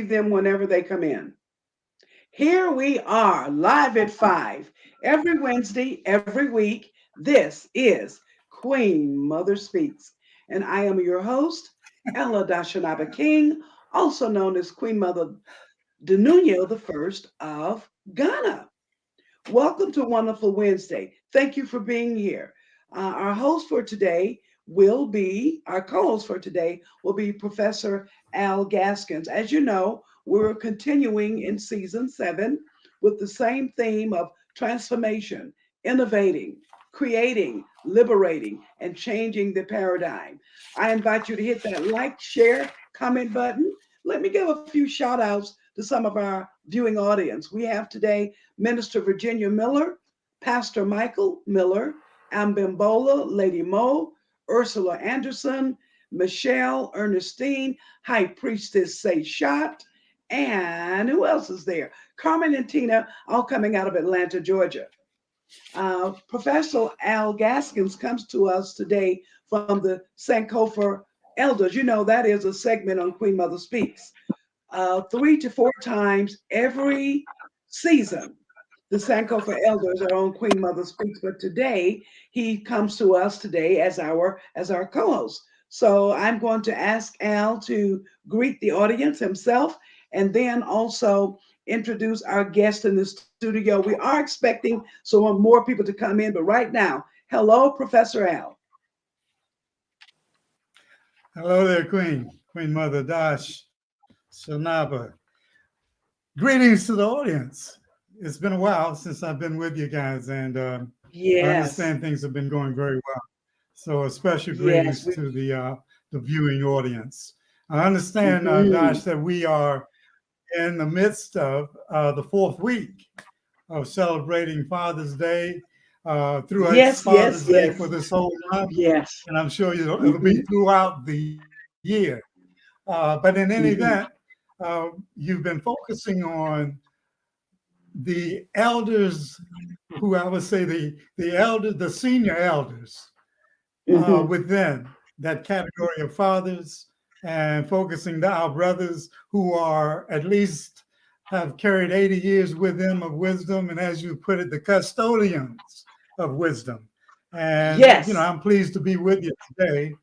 them whenever they come in. Here we are, live at 5, every Wednesday, every week. This is Queen Mother Speaks. And I am your host, Ella Dashanaba King, also known as Queen Mother Denunyo the First of Ghana. Welcome to Wonderful Wednesday. Thank you for being here. Our host for today our co-host for today will be Professor Al Gaskins. As you know, we're continuing in season 7 with the same theme of transformation, innovating, creating, liberating, and changing the paradigm. I invite you to hit that like, share, comment button. Let me give a few shout outs to some of our viewing audience. We have today Minister Virginia Miller, Pastor Michael Miller, Ambimbola, Lady Mo, Ursula Anderson, Michelle Ernestine, High Priestess Say Shot, and who else is there? Carmen and Tina, all coming out of Atlanta, Georgia. Professor Al Gaskins comes to us today from the Sankofa Elders. You know, that is a segment on Queen Mother Speaks. 3 to 4 times every season, the Sankofa Elders are on Queen Mother Speaks, but today he comes to us today as our co-host. So I'm going to ask Al to greet the audience himself and then also introduce our guest in the studio. We are expecting some more people to come in, but right now, hello, Professor Al. Hello there, Queen Mother Dash Shanaba. Greetings to the audience. It's been a while since I've been with you guys, and I understand things have been going very well. So a special greetings to the viewing audience. I understand, Dash, that we are in the midst of the 4th week of celebrating Father's Day through Father's Day for this whole month. Yes. And I'm sure it'll be throughout the year. But in any event, you've been focusing on the elders who I would say the senior elders within that category of fathers, and focusing on our brothers who are at least have carried 80 years with them of wisdom, and as you put it, the custodians of wisdom. And I'm pleased to be with you today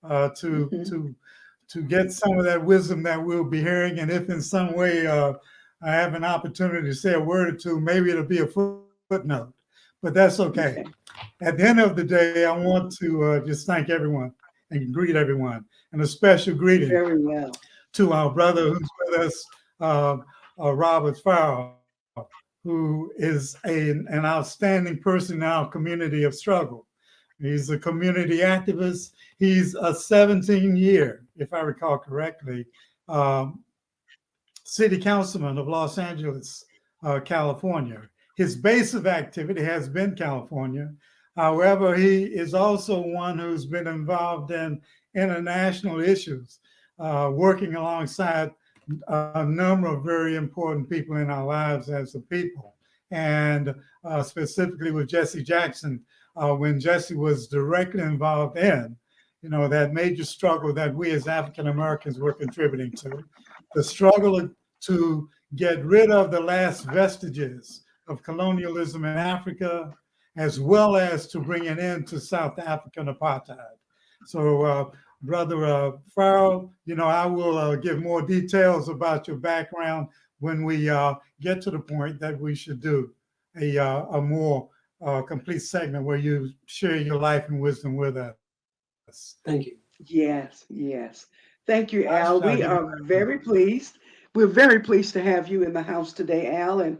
to get some of that wisdom that we'll be hearing. And if in some way I have an opportunity to say a word or two, maybe it'll be a footnote, but that's okay. At the end of the day, I want to just thank everyone and greet everyone, and a special greeting to our brother who's with us, Robert Farrell, who is an outstanding person in our community of struggle. He's a community activist. He's a 17-year, if I recall correctly, city councilman of Los Angeles, California. His base of activity has been California. However, he is also one who's been involved in international issues, working alongside a number of very important people in our lives as a people, and specifically with Jesse Jackson, when Jesse was directly involved in, that major struggle that we as African Americans were contributing to, the struggle to get rid of the last vestiges of colonialism in Africa, as well as to bring an end to South African apartheid. So, Brother Farrell, I will give more details about your background when we get to the point that we should do a more complete segment where you share your life and wisdom with us. Thank you. Yes. Thank you, Al. We are very pleased. We're very pleased to have you in the house today, Al, and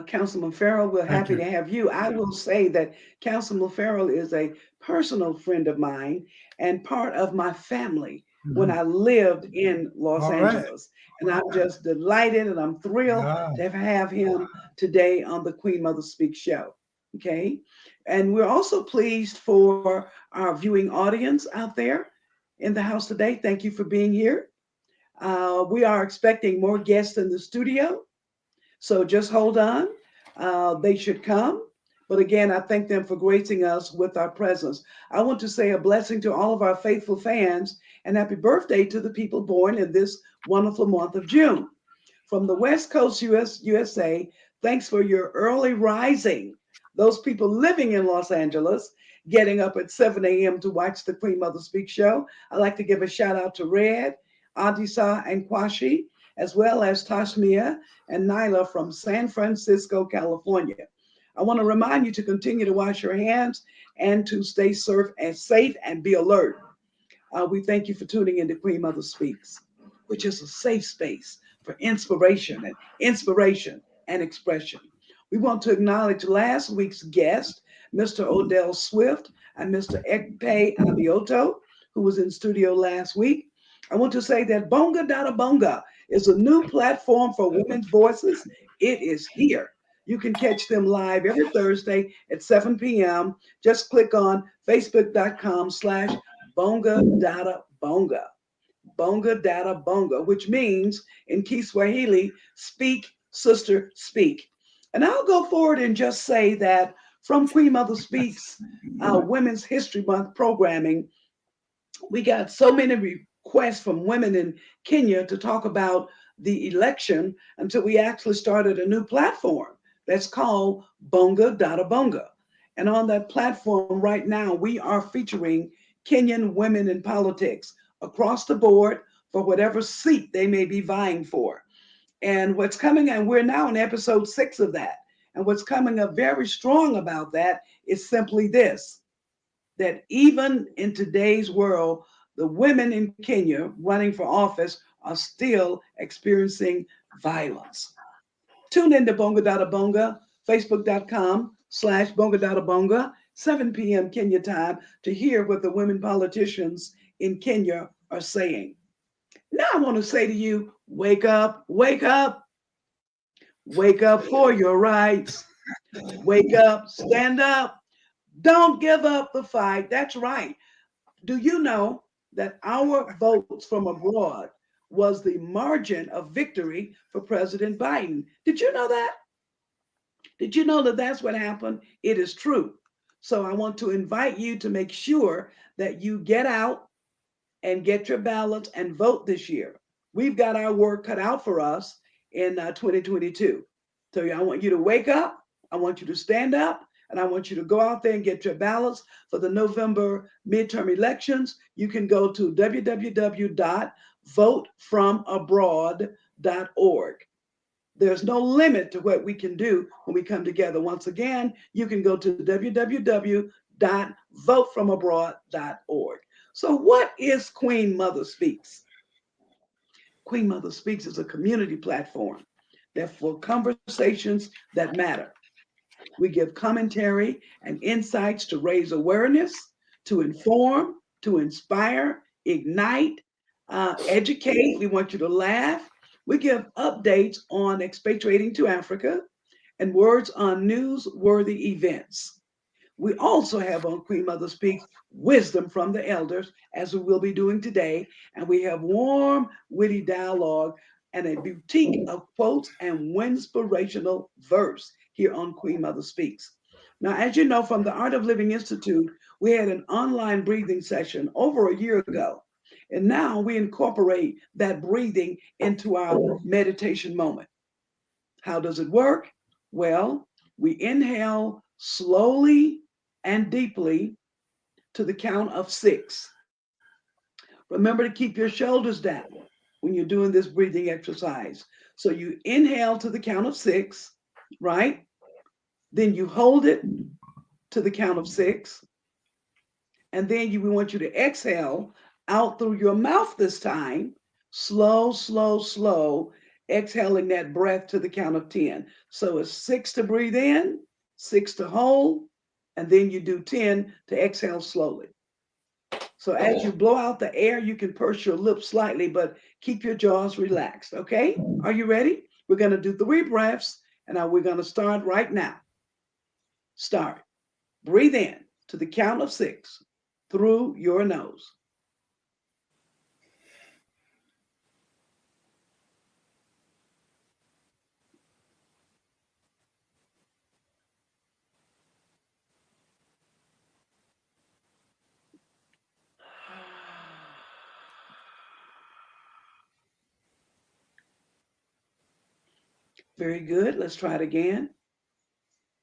Councilman Farrell, we're happy to have you. I will say that Councilman Farrell is a personal friend of mine and part of my family when I lived in Los Angeles. And I'm just delighted and I'm thrilled to have him today on the Queen Mother Speaks show. Okay. And we're also pleased for our viewing audience out there in the house today. Thank you for being here. We are expecting more guests in the studio. So just hold on. They should come. But again, I thank them for gracing us with our presence. I want to say a blessing to all of our faithful fans and happy birthday to the people born in this wonderful month of June. From the West Coast USA, thanks for your early rising. Those people living in Los Angeles, getting up at 7 a.m. to watch the Queen Mother Speak show. I'd like to give a shout out to Red, Adisa, and Kwashi, as well as Tashmia and Nyla from San Francisco, California. I want to remind you to continue to wash your hands and to stay safe and be alert. We thank you for tuning in to Queen Mother Speaks, which is a safe space for inspiration and expression. We want to acknowledge last week's guest, Mr. Odell Swift and Mr. Ekpe Abioto, who was in studio last week. I want to say that Bonga Dada Bonga is a new platform for women's voices. It is here. You can catch them live every Thursday at 7 p.m. Just click on facebook.com/Bonga Dada Bonga. Bonga Dada Bonga, which means in Kiswahili, speak, sister, speak. And I'll go forward and just say that from Queen Mother Speaks, Women's History Month programming, we got so many requests from women in Kenya to talk about the election until we actually started a new platform that's called Bonga Dada Bonga. And on that platform right now, we are featuring Kenyan women in politics across the board for whatever seat they may be vying for. And what's coming, and we're now in episode 6 of that. And what's coming up very strong about that is simply this, that even in today's world, the women in Kenya running for office are still experiencing violence. Tune in to Bonga Dada Bonga, facebook.com/Bonga Dada Bonga, 7 p.m. Kenya time to hear what the women politicians in Kenya are saying. Now I want to say to you, wake up, wake up, wake up for your rights. Wake up, stand up. Don't give up the fight. That's right. Do you know that our votes from abroad was the margin of victory for President Biden? Did you know that? Did you know that that's what happened? It is true. So I want to invite you to make sure that you get out and get your ballots and vote this year. We've got our work cut out for us in 2022. So I want you to wake up. I want you to stand up. And I want you to go out there and get your ballots for the November midterm elections. You can go to www.votefromabroad.org. There's no limit to what we can do when we come together. Once again, you can go to www.votefromabroad.org. So what is Queen Mother Speaks? Queen Mother Speaks is a community platform that for conversations that matter. We give commentary and insights to raise awareness, to inform, to inspire, ignite, educate. We want you to laugh. We give updates on expatriating to Africa and words on newsworthy events. We also have on Queen Mother Speaks wisdom from the elders, as we will be doing today. And we have warm, witty dialogue and a boutique of quotes and inspirational verse here on Queen Mother Speaks. Now, as you know, from the Art of Living Institute, we had an online breathing session over a year ago. And now we incorporate that breathing into our meditation moment. How does it work? Well, we inhale slowly and deeply to the count of 6. Remember to keep your shoulders down when you're doing this breathing exercise. So you inhale to the count of 6, right? Then you hold it to the count of 6. And then we want you to exhale out through your mouth this time. Slow, slow, slow. Exhaling that breath to the count of 10. So it's 6 to breathe in, 6 to hold, and then you do 10 to exhale slowly. So as you blow out the air, you can purse your lips slightly, but keep your jaws relaxed, okay? Are you ready? We're going to do 3 breaths, and we're going to start right now. Start. Breathe in to the count of 6 through your nose. Very good. Let's try it again.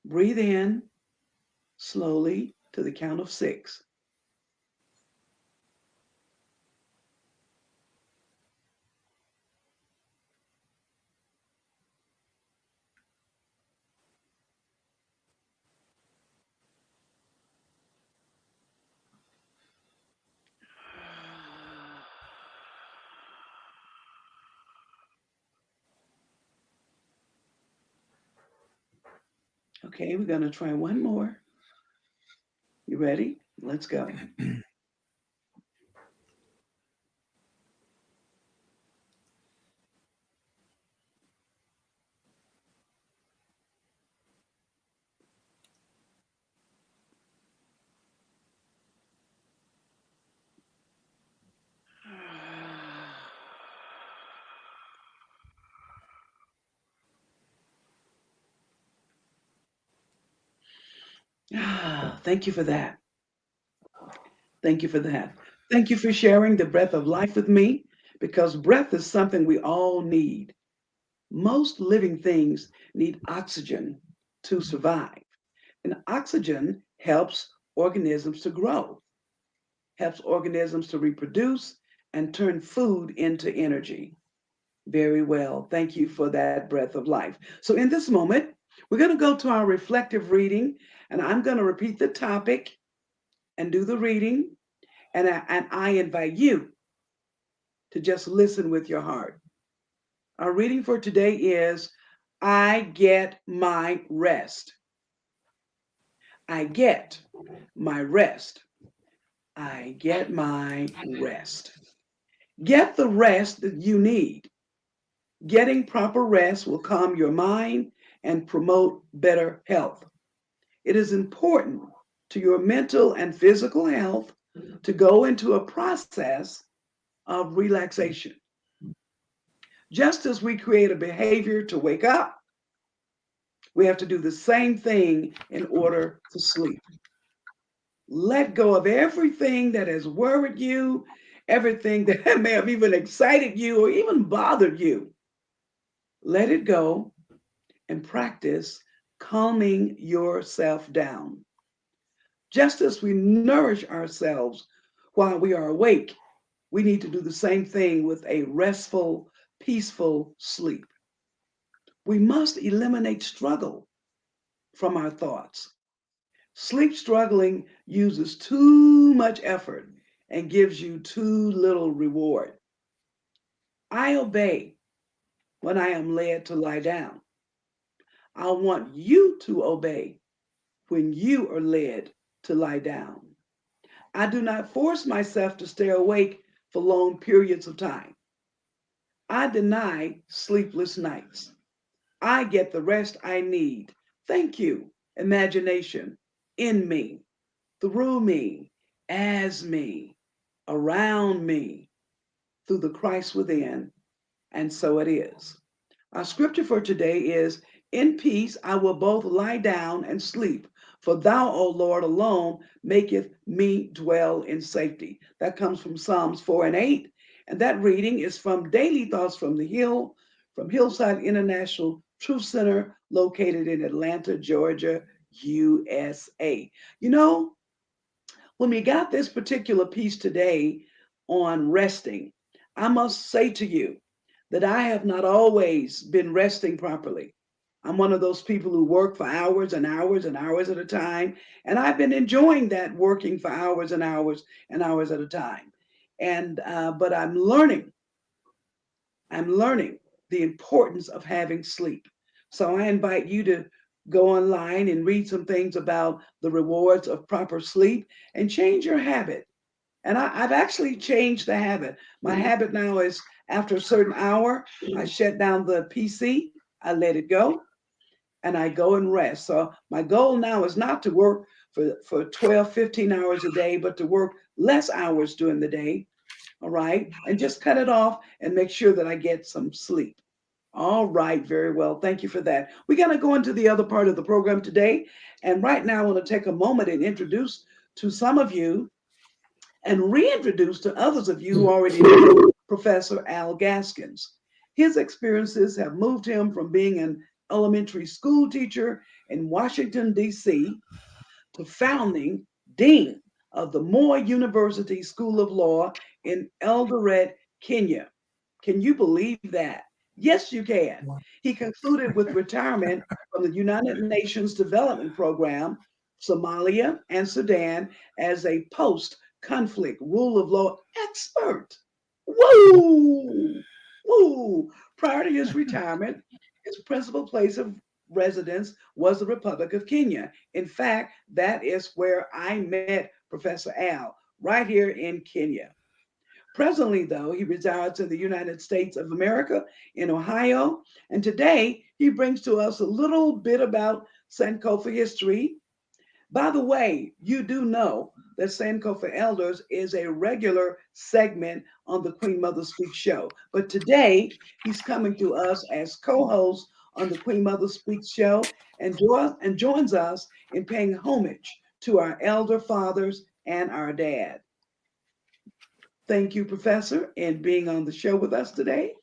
Breathe in slowly to the count of 6. Okay, we're going to try one more. You ready? Let's go. Thank you for that. Thank you for that. Thank you for sharing the breath of life with me because breath is something we all need. Most living things need oxygen to survive, and oxygen helps organisms to grow, helps organisms to reproduce, and turn food into energy. Very well. Thank you for that breath of life. So, in this moment, we're going to go to our reflective reading, and I'm going to repeat the topic and do the reading. And I invite you to just listen with your heart. Our reading for today is I get my rest. I get my rest. I get my rest. Get the rest that you need. Getting proper rest will calm your mind and promote better health. It is important to your mental and physical health to go into a process of relaxation. Just as we create a behavior to wake up, we have to do the same thing in order to sleep. Let go of everything that has worried you, everything that may have even excited you or even bothered you. Let it go and practice calming yourself down. Just as we nourish ourselves while we are awake, we need to do the same thing with a restful, peaceful sleep. We must eliminate struggle from our thoughts. Sleep struggling uses too much effort and gives you too little reward. I obey when I am led to lie down. I want you to obey when you are led to lie down. I do not force myself to stay awake for long periods of time. I deny sleepless nights. I get the rest I need. Thank you, imagination, in me, through me, as me, around me, through the Christ within, and so it is. Our scripture for today is, in peace I will both lie down and sleep, for thou, O Lord, alone maketh me dwell in safety. That comes from Psalms 4 and 8. And that reading is from Daily Thoughts from the Hill, from Hillside International Truth Center, located in Atlanta, Georgia, USA. You know, when we got this particular piece today on resting, I must say to you that I have not always been resting properly. I'm one of those people who work for hours and hours and hours at a time, and I've been enjoying that working for hours and hours and hours at a time. And but I'm learning the importance of having sleep. So I invite you to go online and read some things about the rewards of proper sleep and change your habit. And I've actually changed the habit. My habit now is after a certain hour, I shut down the PC, I let it go, and I go and rest. So my goal now is not to work for 12, 15 hours a day, but to work less hours during the day. All right. And just cut it off and make sure that I get some sleep. All right, very well. Thank you for that. We're going to go into the other part of the program today. And right now, I want to take a moment and introduce to some of you and reintroduce to others of you who already know Professor Al Gaskins. His experiences have moved him from being an elementary school teacher in Washington, D.C., to founding dean of the Moore University School of Law in Eldoret, Kenya. Can you believe that? Yes, you can. He concluded with retirement from the United Nations Development Program, Somalia, and Sudan as a post conflict rule of law expert. Woo! Woo! Prior to his retirement, his principal place of residence was the Republic of Kenya. In fact, that is where I met Professor Al, right here in Kenya. Presently, though, he resides in the United States of America in Ohio, and today he brings to us a little bit about Sankofa history. By the way, you do know that Sankofa Elders is a regular segment on the Queen Mother Speaks show, but today he's coming to us as co-host on the Queen Mother Speaks show and joins us in paying homage to our elder fathers and our dad. Thank you, Professor, and being on the show with us today.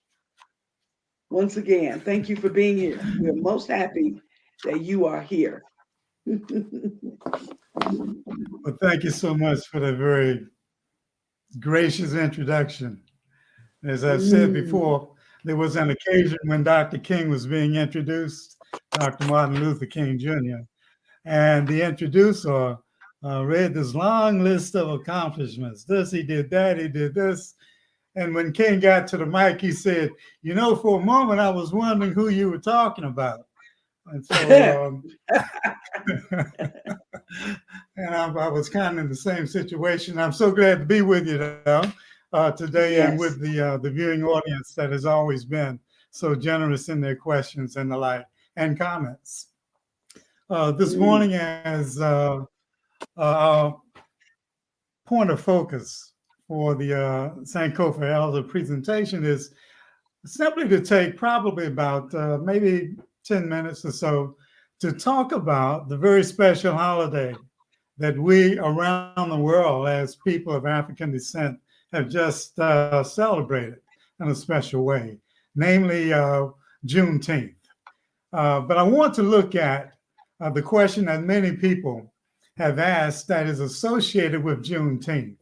Once again, thank you for being here. We're most happy that you are here. Well, thank you so much for the very gracious introduction. As I've said before, there was an occasion when Dr. King was being introduced, Dr. Martin Luther King Jr., and the introducer read this long list of accomplishments. This, he did that, he did this. And when King got to the mic, he said, you know, for a moment, I was wondering who you were talking about. And so, and I was kind of in the same situation. I'm so glad to be with you today, yes, and with the viewing audience that has always been so generous in their questions and the like, and comments. This morning, as our point of focus for the Sankofa Elder presentation is simply to take probably about maybe 10 minutes or so to talk about the very special holiday that we around the world as people of African descent have just celebrated in a special way, namely Juneteenth. But I want to look at the question that many people have asked that is associated with Juneteenth.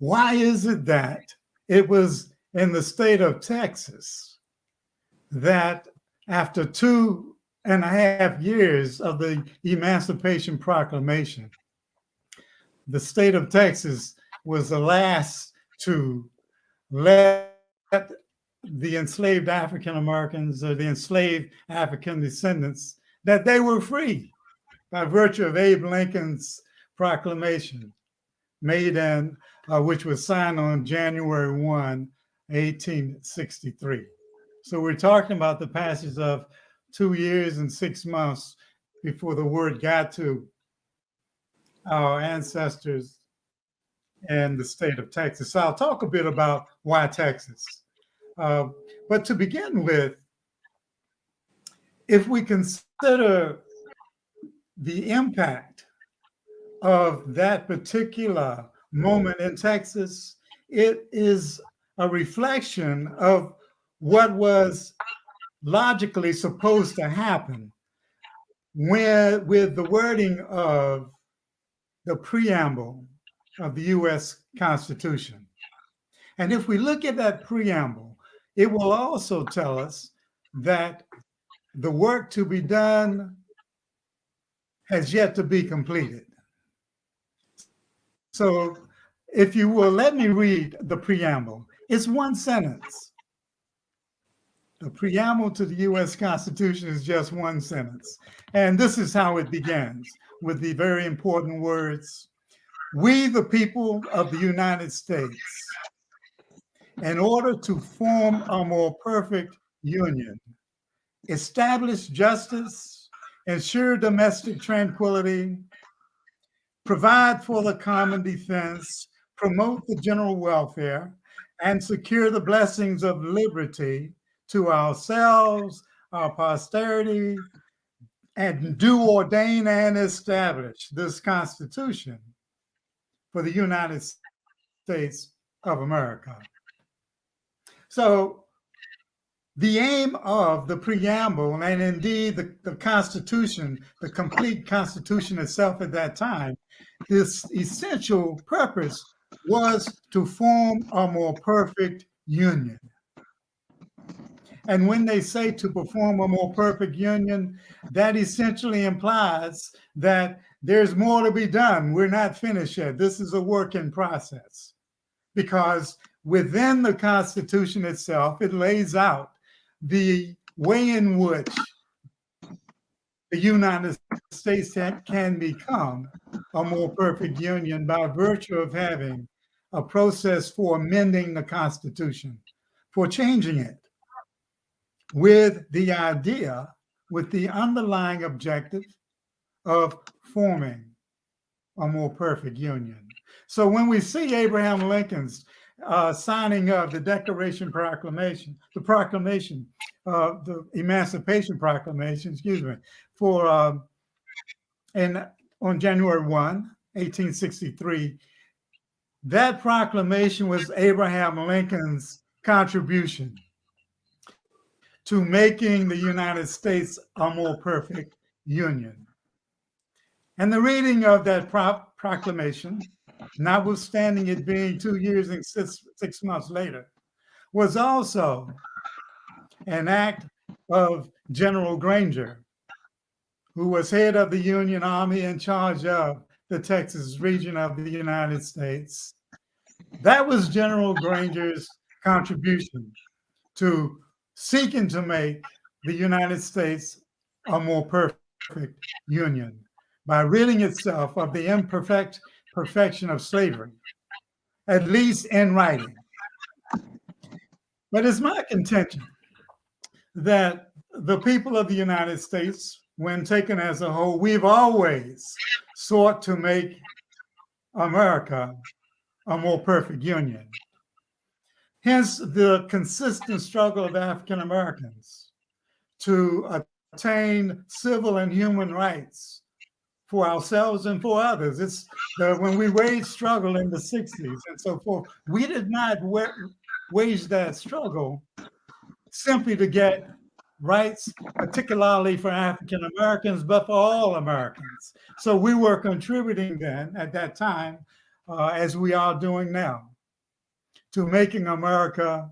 Why is it that it was in the state of Texas that after 2.5 years of the Emancipation Proclamation, the state of Texas was the last to let the enslaved African Americans or the enslaved African descendants that they were free by virtue of Abe Lincoln's proclamation made in, which was signed on January 1, 1863. So we're talking about the passage of 2 years and 6 months before the word got to our ancestors in the state of Texas. So I'll talk a bit about why Texas. But to begin with, if we consider the impact of that particular moment in Texas, it is a reflection of what was logically supposed to happen with the wording of the preamble of the U.S. Constitution. And if we look at that preamble, it will also tell us that the work to be done has yet to be completed. So if you will, let me read the preamble. It's one sentence. The preamble to the U.S. Constitution is just one sentence. And this is how it begins, with the very important words, "We, the people of the United States, in order to form a more perfect union, establish justice, ensure domestic tranquility, provide for the common defense, promote the general welfare, and secure the blessings of liberty to ourselves, our posterity, and do ordain and establish this Constitution for the United States of America." So The aim of the preamble, and indeed the Constitution, the complete Constitution itself at that time, this essential purpose was to form a more perfect union. And when they say to perform a more perfect union, that essentially implies that there's more to be done. We're not finished yet. This is a work in process, because within the Constitution itself, it lays out the way in which the United States can become a more perfect union by virtue of having a process for amending the Constitution, for changing it, with the idea, with the underlying objective of forming a more perfect union. So when we see Abraham Lincoln's signing of the Declaration Proclamation, the Emancipation Proclamation, excuse me, for on January 1, 1863, that proclamation was Abraham Lincoln's contribution to making the United States a more perfect union. And the reading of that proclamation, notwithstanding it being 2 years and six months later, was also an act of General Granger, who was head of the Union Army in charge of the Texas region of the United States. That was General Granger's contribution to seeking to make the United States a more perfect union by ridding itself of the perfection of slavery, at least in writing. But it's my contention that the people of the United States, when taken as a whole, we've always sought to make America a more perfect union. Hence, the consistent struggle of African Americans to attain civil and human rights for ourselves and for others. It's when we waged struggle in the 60s and so forth, we did not wage that struggle simply to get rights, particularly for African Americans, but for all Americans. So we were contributing then at that time, as we are doing now, to making America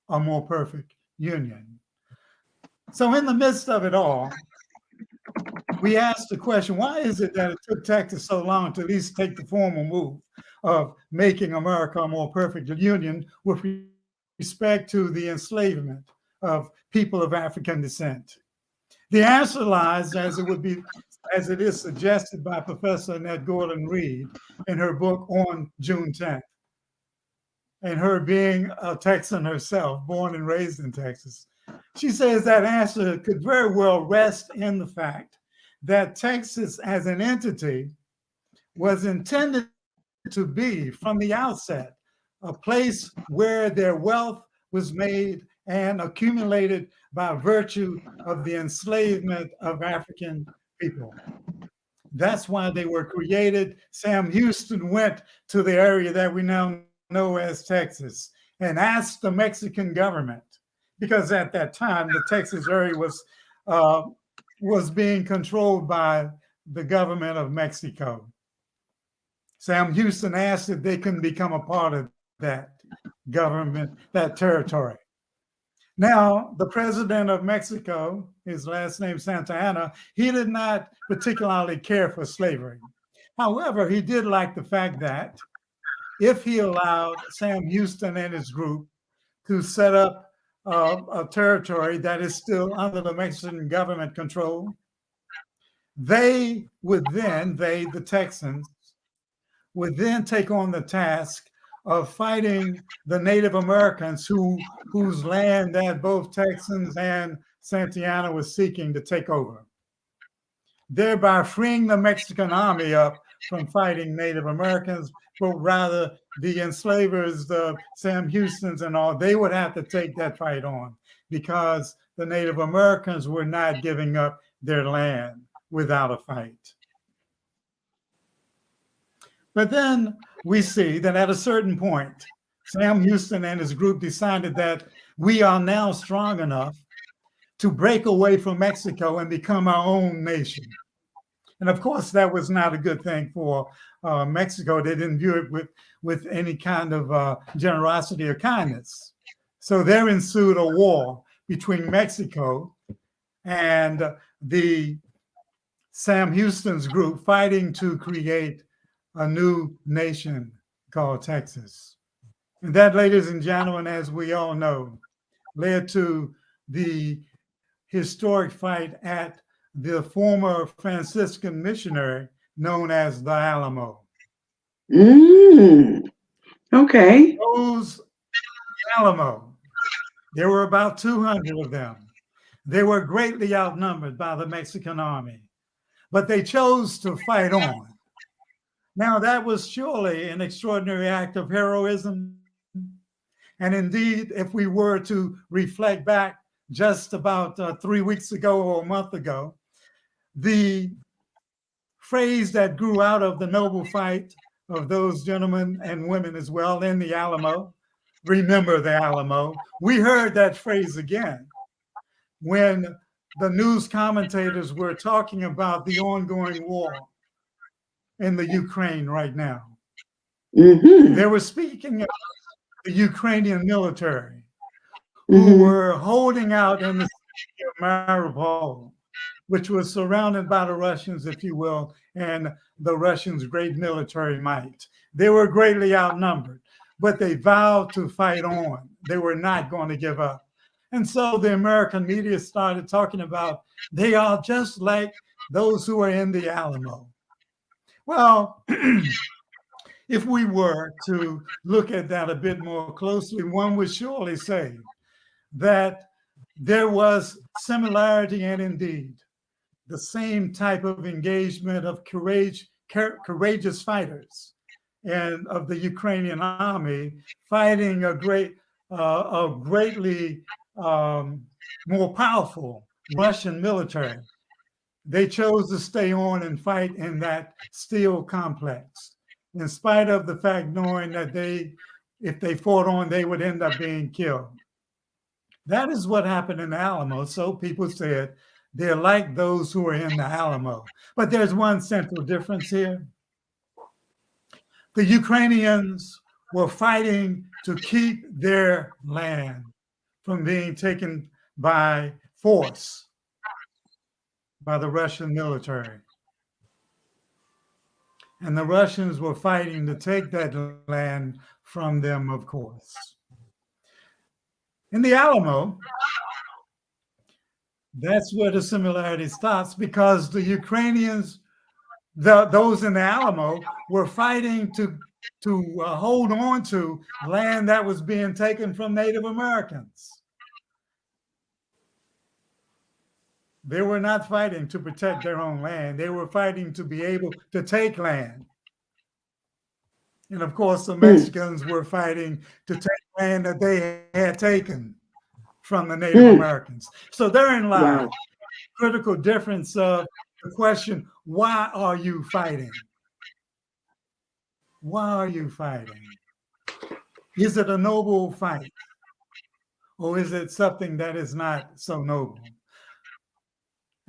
a more perfect union. So in the midst of it all, we asked the question, why is it that it took Texas so long to at least take the formal move of making America a more perfect union with respect to the enslavement of people of African descent? The answer lies, as it is suggested by Professor Annette Gordon Reed in her book on June 10th. And her being a Texan herself, born and raised in Texas, she says that answer could very well rest in the fact that Texas as an entity was intended to be, from the outset, a place where their wealth was made and accumulated by virtue of the enslavement of African people. That's why they were created. Sam Houston went to the area that we now know as Texas and asked the Mexican government, because at that time the Texas area was being controlled by the government of Mexico. Sam Houston asked if they can become a part of that government, that territory. Now, the president of Mexico, his last name Santa Anna, he did not particularly care for slavery. However, he did like the fact that if he allowed Sam Houston and his group to set up a territory that is still under the Mexican government control, the Texans, would then take on the task of fighting the Native Americans whose land that both Texans and Santa Anna was seeking to take over, thereby freeing the Mexican army up from fighting Native Americans, but rather the enslavers, the Sam Houstons and all, they would have to take that fight on because the Native Americans were not giving up their land without a fight. But then we see that at a certain point, Sam Houston and his group decided that we are now strong enough to break away from Mexico and become our own nation. And of course, that was not a good thing for Mexico. They didn't view it with any kind of generosity or kindness. So there ensued a war between Mexico and the Sam Houston's group fighting to create a new nation called Texas. And that, ladies and gentlemen, as we all know, led to the historic fight at the former Franciscan missionary known as the Alamo. Okay. Those Alamo, there were about 200 of them. They were greatly outnumbered by the Mexican army, but they chose to fight on. Now, that was surely an extraordinary act of heroism. And indeed, if we were to reflect back just about 3 weeks ago or a month ago, the phrase that grew out of the noble fight of those gentlemen and women as well in the Alamo, remember the Alamo, we heard that phrase again when the news commentators were talking about the ongoing war in the Ukraine right now. They were speaking of the Ukrainian military who were holding out in the city of Mariupol, which was surrounded by the Russians, if you will, and the Russians' great military might. They were greatly outnumbered, but they vowed to fight on. They were not going to give up. And so the American media started talking about they are just like those who are in the Alamo. Well, if we were to look at that a bit more closely, one would surely say that there was similarity and indeed the same type of engagement of courageous fighters and of the Ukrainian army fighting a greatly more powerful Russian military. They chose to stay on and fight in that steel complex, in spite of the fact knowing that if they fought on, they would end up being killed. That is what happened in the Alamo. So people said they're like those who are in the Alamo. But there's one central difference here. The Ukrainians were fighting to keep their land from being taken by force by the Russian military. And the Russians were fighting to take that land from them, of course. In the Alamo, that's where the similarity starts, because the Ukrainians, those in the Alamo, were fighting to hold on to land that was being taken from Native Americans. They were not fighting to protect their own land. They were fighting to be able to take land. And of course, the Mexicans were fighting to take land that they had taken from the Native Americans. So therein lies critical difference of the question, why are you fighting? Why are you fighting? Is it a noble fight? Or is it something that is not so noble?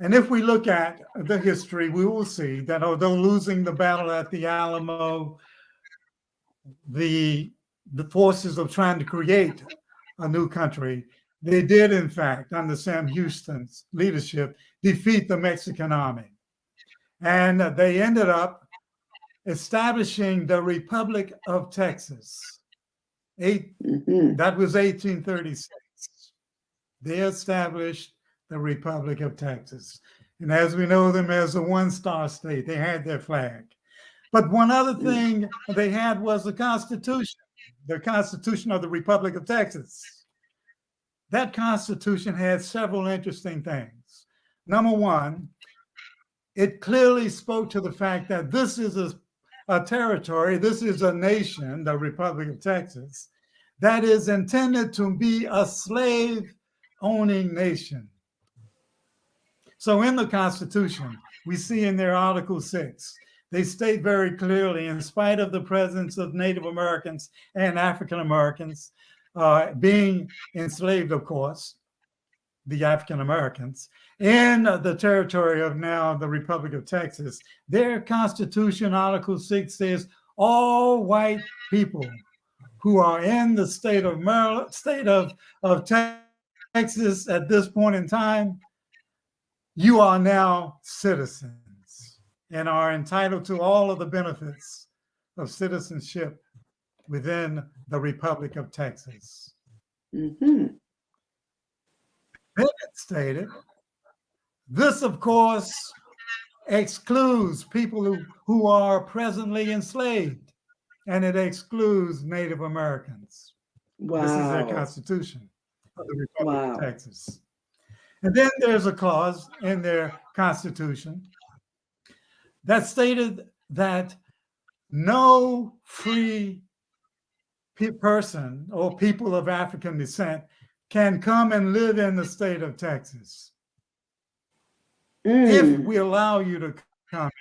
And if we look at the history, we will see that although losing the battle at the Alamo, the forces of trying to create a new country, they did, in fact, under Sam Houston's leadership, defeat the Mexican army. And they ended up establishing the Republic of Texas. That was 1836. They established the Republic of Texas. And as we know them as a one-star state, they had their flag. But one other thing they had was the Constitution of the Republic of Texas. That Constitution had several interesting things. Number one, it clearly spoke to the fact that this is a territory, this is a nation, the Republic of Texas, that is intended to be a slave-owning nation. So in the Constitution, we see in their Article 6, they state very clearly, in spite of the presence of Native Americans and African Americans, being enslaved, of course, the African Americans, in the territory of now the Republic of Texas, their Constitution, Article 6 says all white people who are in the state of Maryland, of Texas at this point in time, you are now citizens and are entitled to all of the benefits of citizenship within the Republic of Texas. Mm-hmm. Then it stated, this, of course, excludes people who are presently enslaved, and it excludes Native Americans. Wow. This is their Constitution of the Republic of Wow. Texas. And then there's a clause in their Constitution that stated that no free person or people of African descent can come and live in the state of Texas. If we allow you to come in,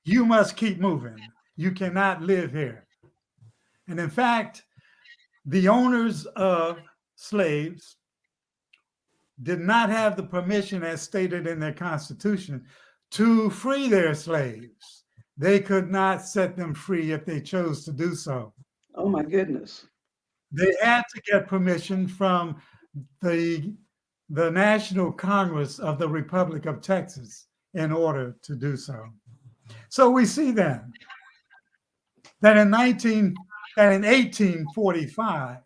you must keep moving. You cannot live here. And in fact, the owners of slaves did not have the permission, as stated in their Constitution, to free their slaves. They could not set them free if they chose to do so. Oh my goodness. They had to get permission from the National Congress of the Republic of Texas in order to do so. So we see then that in 1845,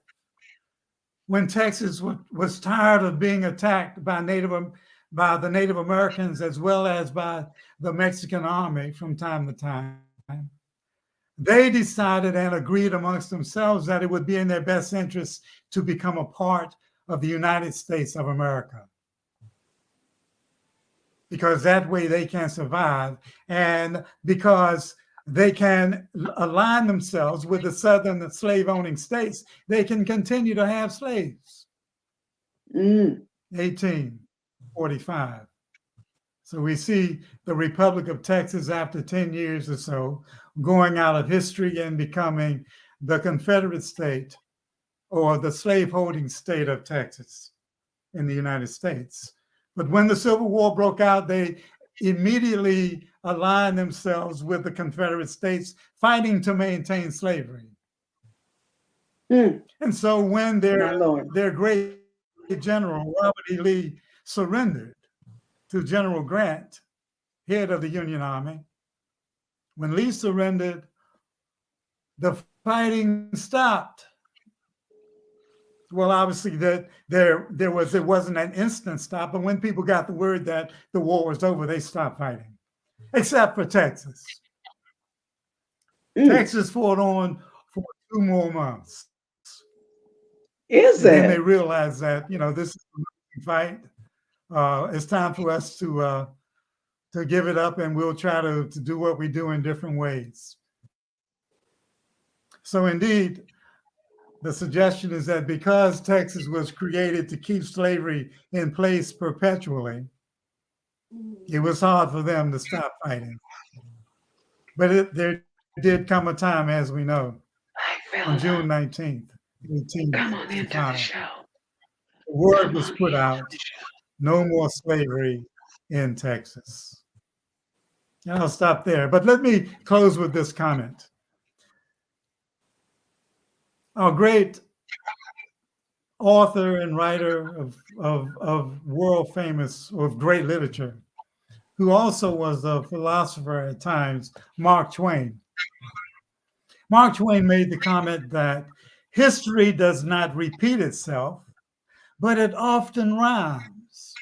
when Texas was tired of being attacked by the Native Americans as well as by the Mexican army from time to time, they decided and agreed amongst themselves that it would be in their best interest to become a part of the United States of America, because that way they can survive, and because they can align themselves with the southern slave-owning states, they can continue to have slaves. 1845. So we see the Republic of Texas, after 10 years or so, going out of history and becoming the Confederate state, or the slave-holding state of Texas in the United States. But when the Civil War broke out, they immediately aligned themselves with the Confederate States, fighting to maintain slavery. And so when their great general, Robert E. Lee, surrendered to General Grant, head of the Union Army, when Lee surrendered, the fighting stopped. Well, obviously it wasn't an instant stop, but when people got the word that the war was over, they stopped fighting, except for Texas. Texas fought on for 2 more months. Then they realized that, this is a fight. It's time for us to give it up, and we'll try to do what we do in different ways. So indeed, the suggestion is that because Texas was created to keep slavery in place perpetually, it was hard for them to stop fighting. But there did come a time, as we know, on June 19th, 1865, the word was put out, no more slavery in Texas. And I'll stop there. But let me close with this comment. Our great author and writer of world famous, of great literature, who also was a philosopher at times, Mark Twain. Mark Twain made the comment that history does not repeat itself, but it often rhymes.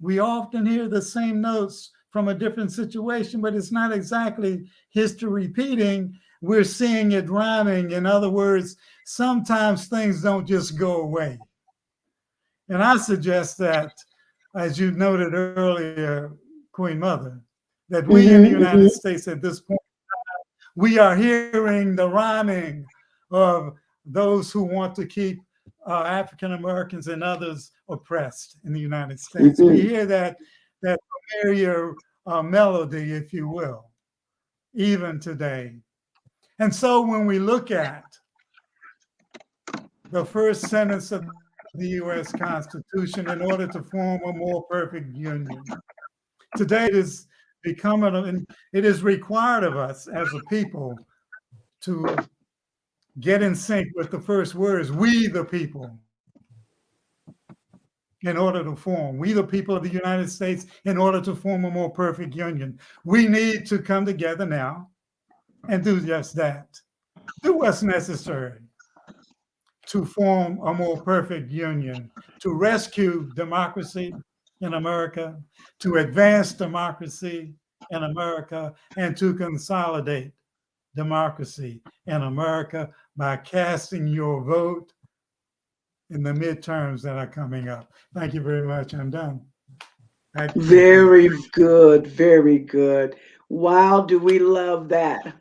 We often hear the same notes from a different situation, but it's not exactly history repeating. We're seeing it rhyming. In other words, sometimes things don't just go away. And I suggest that, as you noted earlier, Queen Mother, that we in the United States at this point, we are hearing the rhyming of those who want to keep African Americans and others oppressed in the United States. We hear that familiar melody, if you will, even today. And so when we look at the first sentence of the U.S. Constitution in order to form a more perfect union. Today, it is required of us as a people to get in sync with the first words, we the people, in order to form. We the people of the United States, in order to form a more perfect union. We need to come together now and do just that. Do what's necessary to form a more perfect union, to rescue democracy in America, to advance democracy in America, and to consolidate democracy in America by casting your vote in the midterms that are coming up. Thank you very much. I'm done. Very good, very good. Wow, do we love that?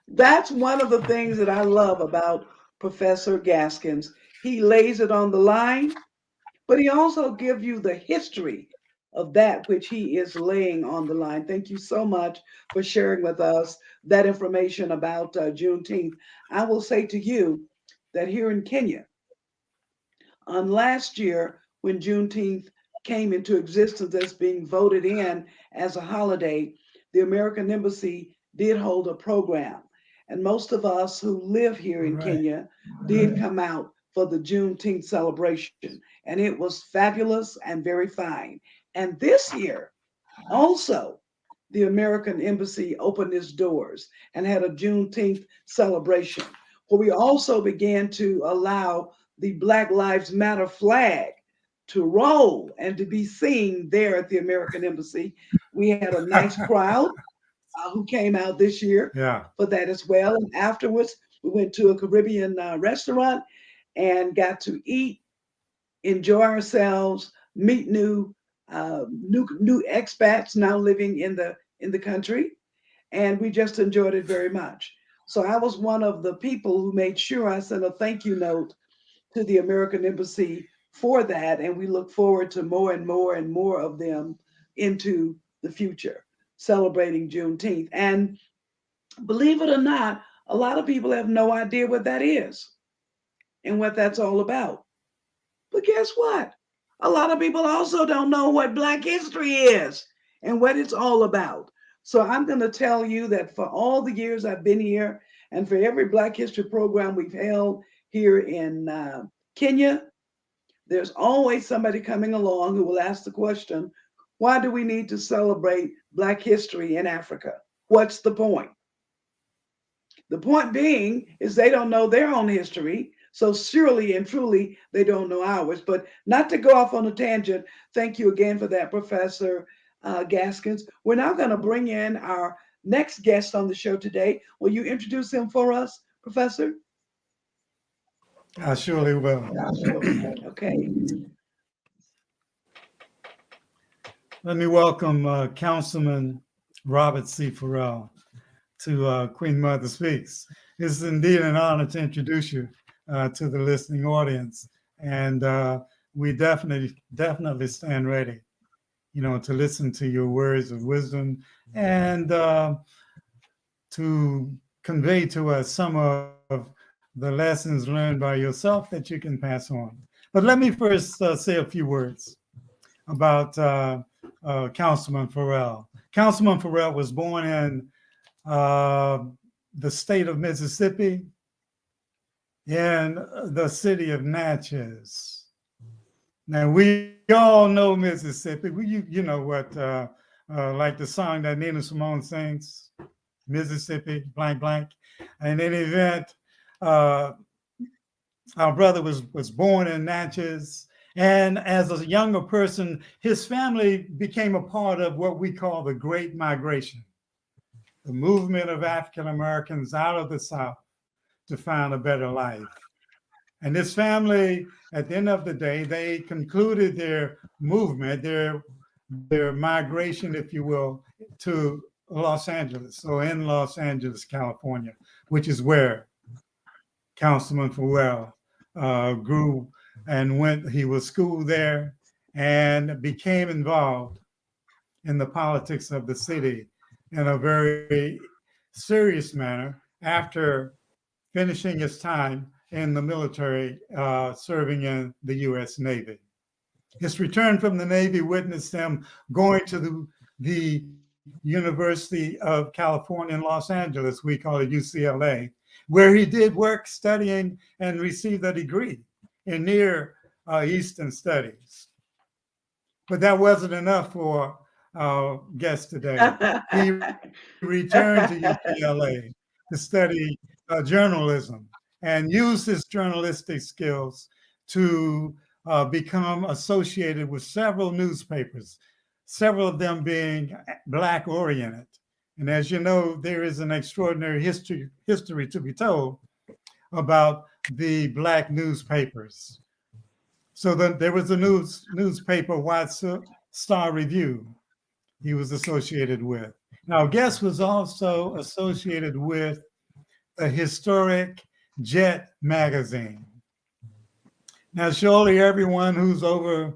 That's one of the things that I love about Professor Gaskins. He lays it on the line, but he also gives you the history of that which he is laying on the line. Thank you so much for sharing with us that information about Juneteenth. I will say to you that here in Kenya, on last year, when Juneteenth came into existence as being voted in as a holiday, the American Embassy did hold a program. And most of us who live here in Kenya did come out for the Juneteenth celebration. And it was fabulous and very fine. And this year, also, the American Embassy opened its doors and had a Juneteenth celebration, where we also began to allow the Black Lives Matter flag to roll and to be seen there at the American Embassy. We had a nice crowd who came out this year for that as well. And afterwards, we went to a Caribbean restaurant and got to eat, enjoy ourselves, meet new expats now living in the country, and we just enjoyed it very much. So I was one of the people who made sure I sent a thank you note to the American Embassy for that, and we look forward to more and more and more of them into the future, celebrating Juneteenth. And believe it or not, a lot of people have no idea what that is and what that's all about. But guess what? A lot of people also don't know what Black history is and what it's all about. So I'm going to tell you that for all the years I've been here and for every Black history program we've held here in Kenya, there's always somebody coming along who will ask the question, why do we need to celebrate Black history in Africa? What's the point? The point being is they don't know their own history. So surely and truly, they don't know ours. But not to go off on a tangent, thank you again for that, Professor Gaskins. We're now going to bring in our next guest on the show today. Will you introduce him for us, Professor? I surely will. Okay. Let me welcome Councilman Robert C. Farrell to Queen Mother Speaks. It's indeed an honor to introduce you to the listening audience. And we definitely stand ready, to listen to your words of wisdom and to convey to us some of the lessons learned by yourself that you can pass on. But let me first say a few words about Councilman Farrell. Councilman Farrell was born in the state of Mississippi, in the city of Natchez. Now, we all know Mississippi. You know what, like the song that Nina Simone sings, Mississippi, blank, blank. In any event, our brother was born in Natchez. And as a younger person, his family became a part of what we call the Great Migration, the movement of African Americans out of the South to find a better life. And this family, at the end of the day, they concluded their movement, their migration, if you will, to Los Angeles, so in Los Angeles, California, which is where Councilman Farrell grew and went. He was schooled there and became involved in the politics of the city in a very serious manner after finishing his time in the military, serving in the U.S. Navy. His return from the Navy witnessed him going to the University of California in Los Angeles, we call it UCLA, where he did work studying and received a degree in Near Eastern Studies. But that wasn't enough for our guest today. He returned to UCLA to study journalism and used his journalistic skills to become associated with several newspapers, several of them being Black oriented. And as you know, there is an extraordinary history to be told about the Black newspapers. So there was a newspaper, White Star Review, he was associated with. Now, guest was also associated with a historic Jet magazine. Now, surely everyone who's over,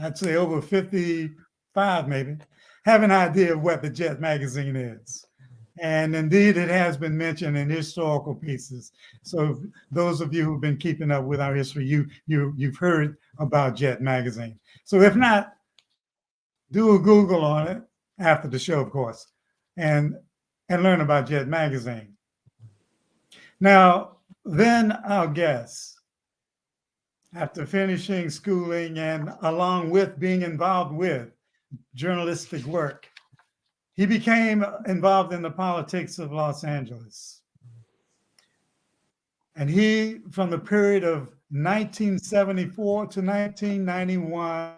I'd say over 55 maybe, have an idea of what the Jet magazine is. And indeed, it has been mentioned in historical pieces. So those of you who've been keeping up with our history, you've heard about Jet magazine. So if not, do a Google on it after the show, of course, and learn about Jet magazine. Now, then our guest, after finishing schooling and along with being involved with journalistic work, he became involved in the politics of Los Angeles. And he, from the period of 1974 to 1991,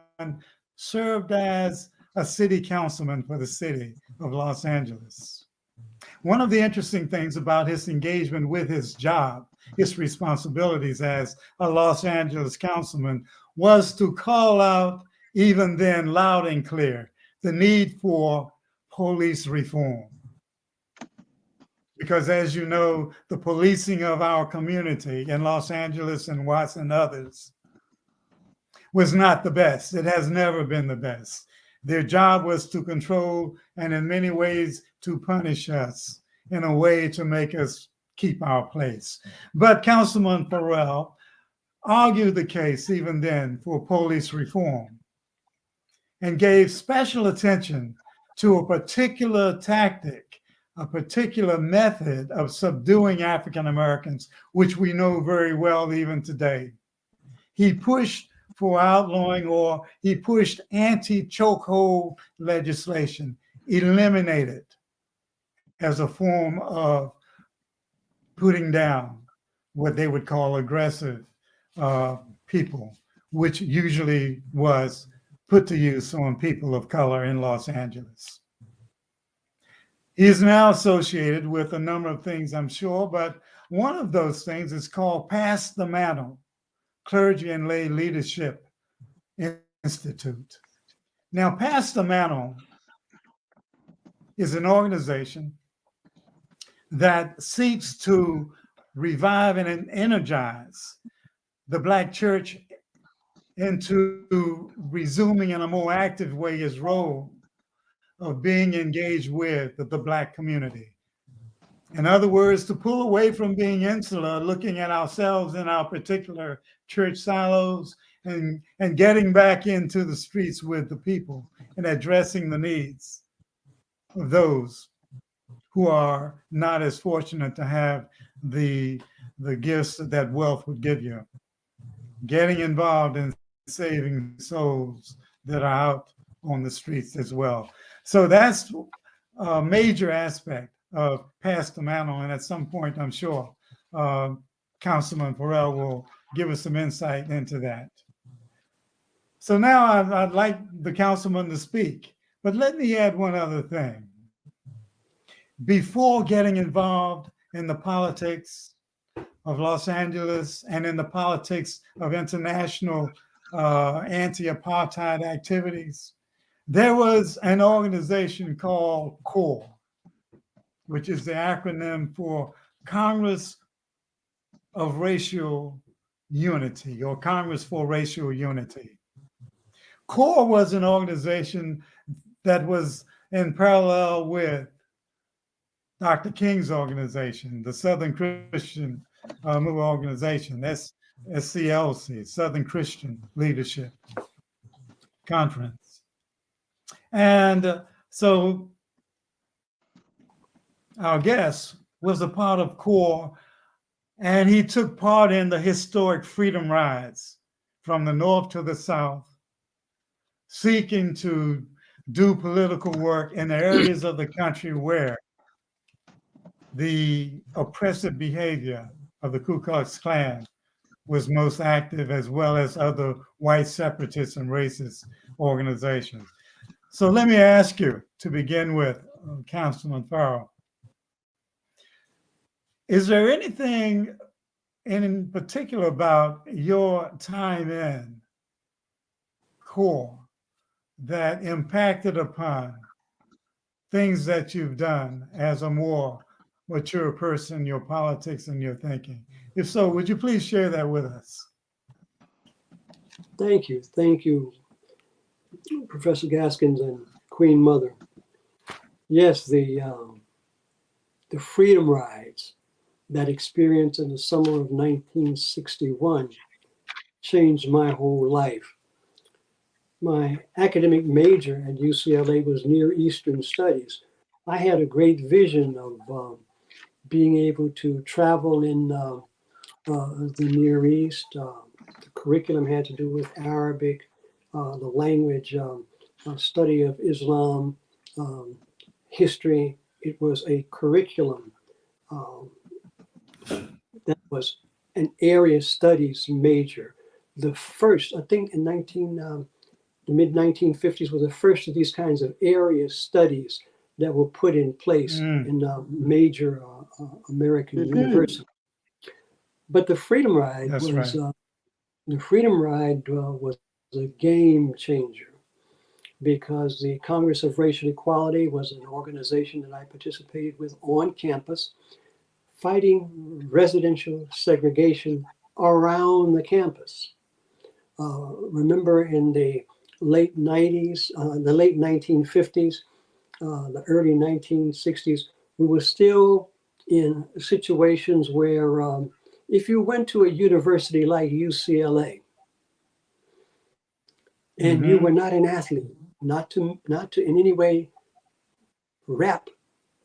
served as a city councilman for the city of Los Angeles. One of the interesting things about his engagement with his job, his responsibilities as a Los Angeles councilman, was to call out, even then loud and clear, the need for police reform. Because as you know, the policing of our community in Los Angeles and Watts and others was not the best. It has never been the best. Their job was to control and in many ways to punish us in a way to make us keep our place. But Councilman Farrell argued the case even then for police reform and gave special attention to a particular tactic, a particular method of subduing African Americans, which we know very well even today. He pushed for outlawing, or he pushed anti-chokehold legislation, eliminated as a form of putting down what they would call aggressive people, which usually was put to use on people of color in Los Angeles. He is now associated with a number of things, I'm sure, but one of those things is called Pass the Mantle, Clergy and Lay Leadership Institute. Now, Pass the Mantle is an organization that seeks to revive and energize the Black church into resuming in a more active way its role of being engaged with the Black community. In other words, to pull away from being insular, looking at ourselves in our particular church silos, and getting back into the streets with the people and addressing the needs of those who are not as fortunate to have the gifts that wealth would give you. Getting involved in saving souls that are out on the streets as well. So that's a major aspect of Pass the Mantle, and at some point, I'm sure Councilman Farrell will give us some insight into that. So now I'd like the councilman to speak, but let me add one other thing. Before getting involved in the politics of Los Angeles and in the politics of international anti-apartheid activities, there was an organization called CORE, which is the acronym for Congress of Racial Unity, or Congress for Racial Unity. CORE was an organization that was in parallel with Dr. King's organization, the Southern Christian Movement Organization, that's SCLC, Southern Christian Leadership Conference. And so our guest was a part of CORE, and he took part in the historic freedom rides from the north to the south, seeking to do political work in the areas of the country where the oppressive behavior of the Ku Klux Klan was most active, as well as other white separatist and racist organizations. So let me ask you to begin with, Councilman Farrell, is there anything in particular about your time in CORE that impacted upon things that you've done as a more mature person, your politics and your thinking? If so, would you please share that with us? Thank you. Thank you, Professor Gaskins and Queen Mother. Yes, the freedom rides, that experience in the summer of 1961 changed my whole life. My academic major at UCLA was Near Eastern Studies. I had a great vision of being able to travel in the Near East. The curriculum had to do with Arabic, the language, study of Islam, history. It was a curriculum that was an area studies major. The first, I think in the mid-1950s was the first of these kinds of area studies that were put in place in major American universities. But the Freedom Ride was a game changer, because the Congress of Racial Equality was an organization that I participated with on campus, fighting residential segregation around the campus. Remember in the late 90s, the late 1950s, the early 1960s, we were still in situations where if you went to a university like UCLA and you were not an athlete, not to in any way wrap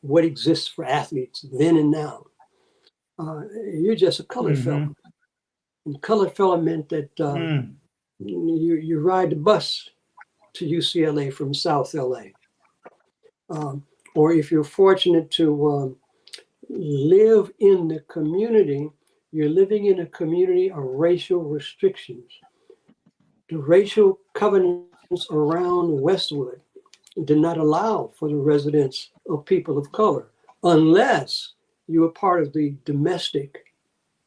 what exists for athletes then and now, you're just a colored fellow. And colored fellow meant that you ride the bus to UCLA from South LA. Or if you're fortunate to live in the community, you're living in a community of racial restrictions. The racial covenants around Westwood did not allow for the residence of people of color unless you were part of the domestic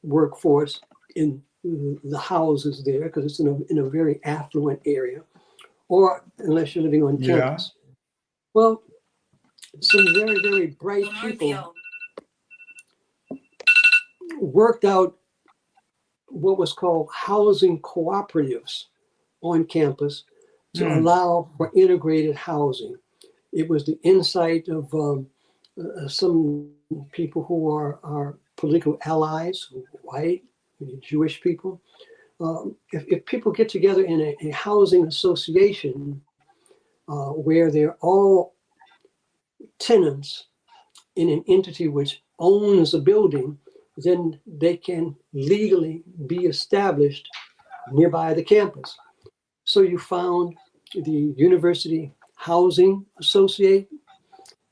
workforce in the houses there, because it's in a very affluent area, or unless you're living on campus. Well, some very, very bright people worked out what was called housing cooperatives on campus to allow for integrated housing. It was the insight of some people who are political allies, white, Jewish people. If people get together in a housing association where they're all tenants in an entity which owns a building, then they can legally be established nearby the campus. So you found the University Housing Associate,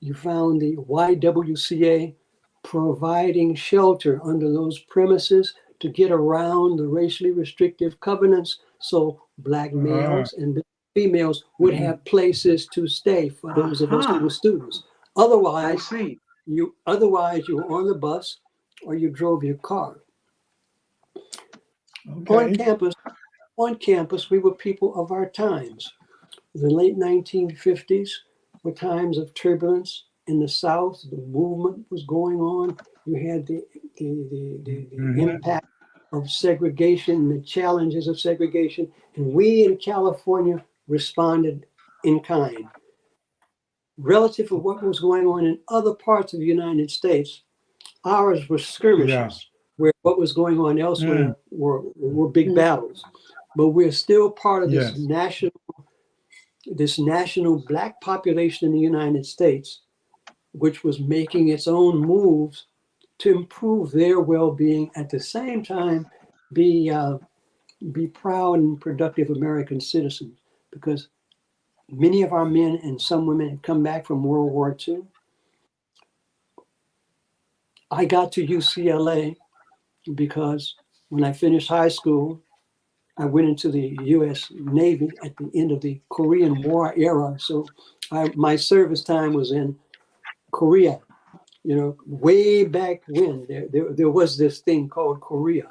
you found the YWCA providing shelter under those premises to get around the racially restrictive covenants, so Black males and females would have places to stay for those of us who were students. Otherwise, you were on the bus or you drove your car. On campus, we were people of our times. The late 1950s were times of turbulence in the South. The movement was going on. You had the impact of segregation, the challenges of segregation, and we in California responded in kind. relative to what was going on in other parts of the United States, ours were skirmishes, where what was going on elsewhere were big battles. But we're still part of this national Black population in the United States, which was making its own moves to improve their well-being, at the same time be proud and productive American citizens, because many of our men and some women had come back from World War II. I got to UCLA because when I finished high school, I went into the U.S. Navy at the end of the Korean War era. So my service time was in Korea, way back when. There was this thing called Korea.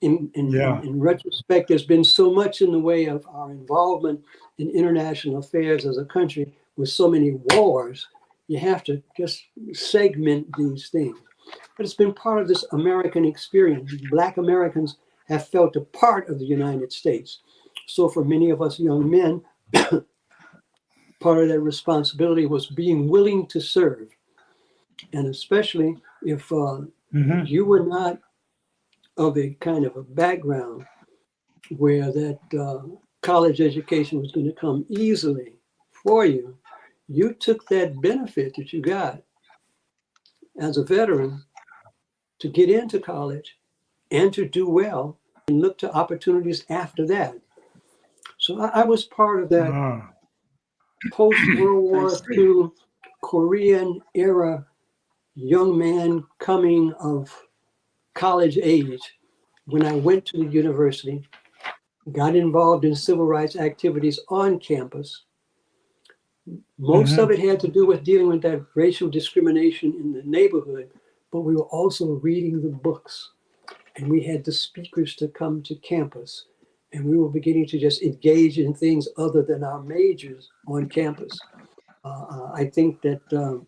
In retrospect, there's been so much in the way of our involvement in international affairs as a country with so many wars. You have to just segment these things. But it's been part of this American experience. Black Americans have felt a part of the United States. So for many of us young men, part of that responsibility was being willing to serve. And especially if you were not of a kind of a background where that college education was going to come easily for you, you took that benefit that you got as a veteran to get into college and to do well and look to opportunities after that. So I was part of that post-World War II Korean era young man coming of college age when I went to the university, got involved in civil rights activities on campus. Most of it had to do with dealing with that racial discrimination in the neighborhood, but we were also reading the books, and we had the speakers to come to campus, and we were beginning to just engage in things other than our majors on campus. I think that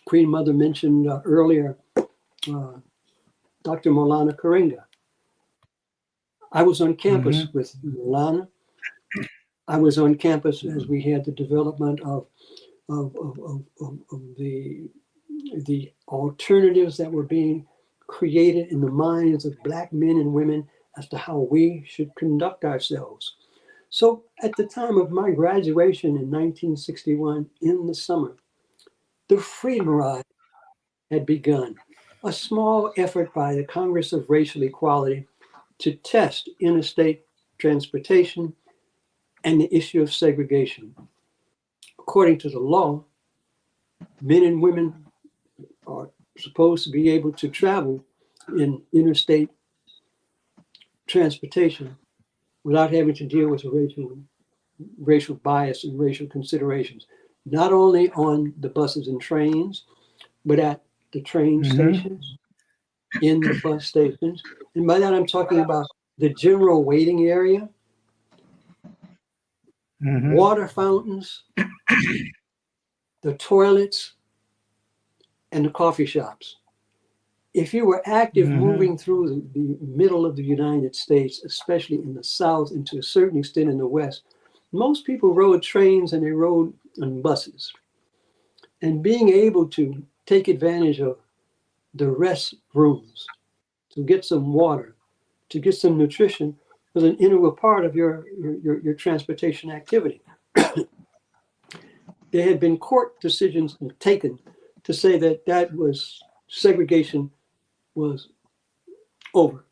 Queen Mother mentioned earlier Dr. Maulana Karenga. I was on campus with Maulana. I was on campus as we had the development of the alternatives that were being created in the minds of Black men and women as to how we should conduct ourselves. So at the time of my graduation in 1961, in the summer, the Freedom Ride had begun, a small effort by the Congress of Racial Equality to test interstate transportation and the issue of segregation. According to the law, men and women are supposed to be able to travel in interstate transportation without having to deal with racial bias and racial considerations, not only on the buses and trains, but at the train stations, in the bus stations. And by that, I'm talking about the general waiting area, water fountains, the toilets, and the coffee shops. If you were active moving through the middle of the United States, especially in the South and to a certain extent in the West, most people rode trains and they rode on buses. And being able to take advantage of the restrooms, to get some water, to get some nutrition, was an integral part of your transportation activity. There had been court decisions taken to say that was segregation was over,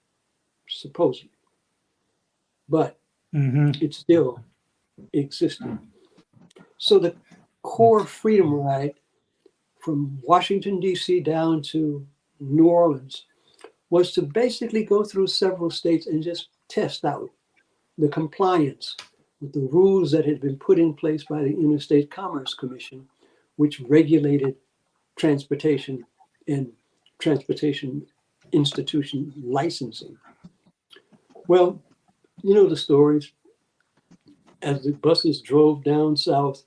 supposedly, but it still existed. So the core Freedom Ride from Washington, D.C. down to New Orleans was to basically go through several states and just test out the compliance with the rules that had been put in place by the Interstate Commerce Commission, which regulated transportation and transportation institution licensing. Well, you know the stories. As the buses drove down south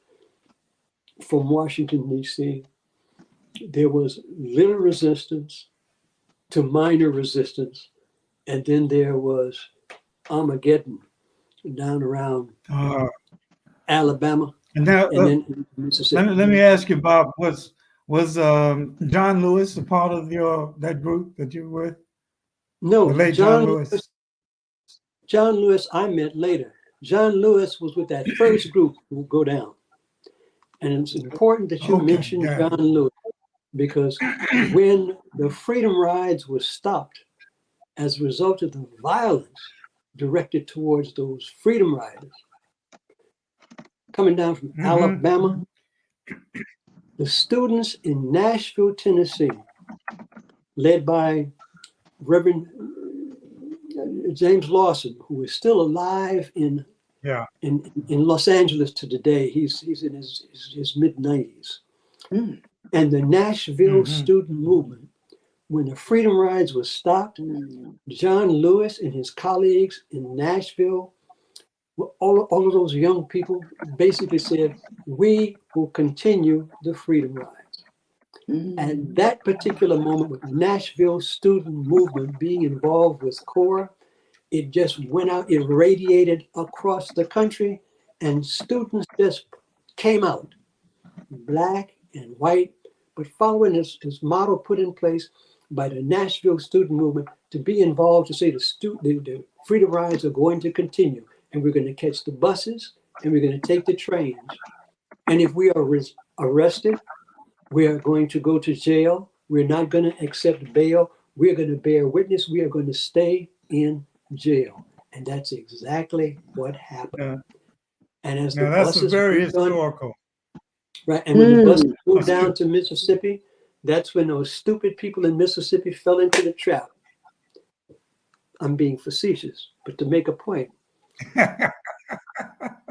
from Washington, D.C., there was little resistance to minor resistance, and then there was Armageddon down around Alabama, And now, and then in Mississippi. let me ask you, Bob, was John Lewis a part of that group that you were with? No, The late John Lewis. John Lewis I met later. John Lewis was with that first group who would go down. And it's important that you Okay, mention got John it. Lewis, because when the Freedom Rides were stopped as a result of the violence directed towards those Freedom Riders coming down from Alabama, the students in Nashville, Tennessee, led by Reverend James Lawson, who is still alive in Los Angeles to today. He's in his mid-90s. And the Nashville student movement, when the Freedom Rides were stopped, John Lewis and his colleagues in Nashville, all of those young people basically said, we will continue the Freedom Rides. At that particular moment, with the Nashville student movement being involved with CORE, it just went out, it radiated across the country, and students just came out, black and white, but following his model put in place by the Nashville student movement to be involved, to say the Freedom Rides are going to continue, and we're going to catch the buses, and we're going to take the trains. And if we are arrested, we are going to go to jail. We're not going to accept bail. We're going to bear witness. We are going to stay in jail. And that's exactly what happened. And as the buses very moved on, historical. right, and when the buses moved down to Mississippi, that's when those stupid people in Mississippi fell into the trap. I'm being facetious, but to make a point,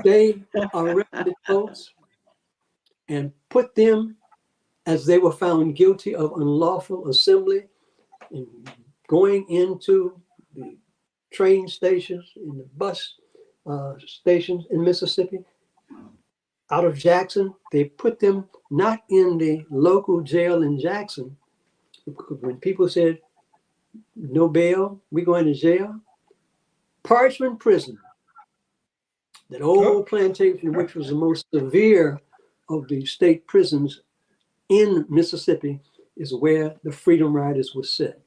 they arrested folks and put them, as they were found guilty of unlawful assembly and going into the train stations, in the bus stations in Mississippi. Out of Jackson, they put them not in the local jail in Jackson. When people said, no bail, we're going to jail. Parchment Prison, that old plantation, which was the most severe of the state prisons in Mississippi, is where the Freedom Riders were set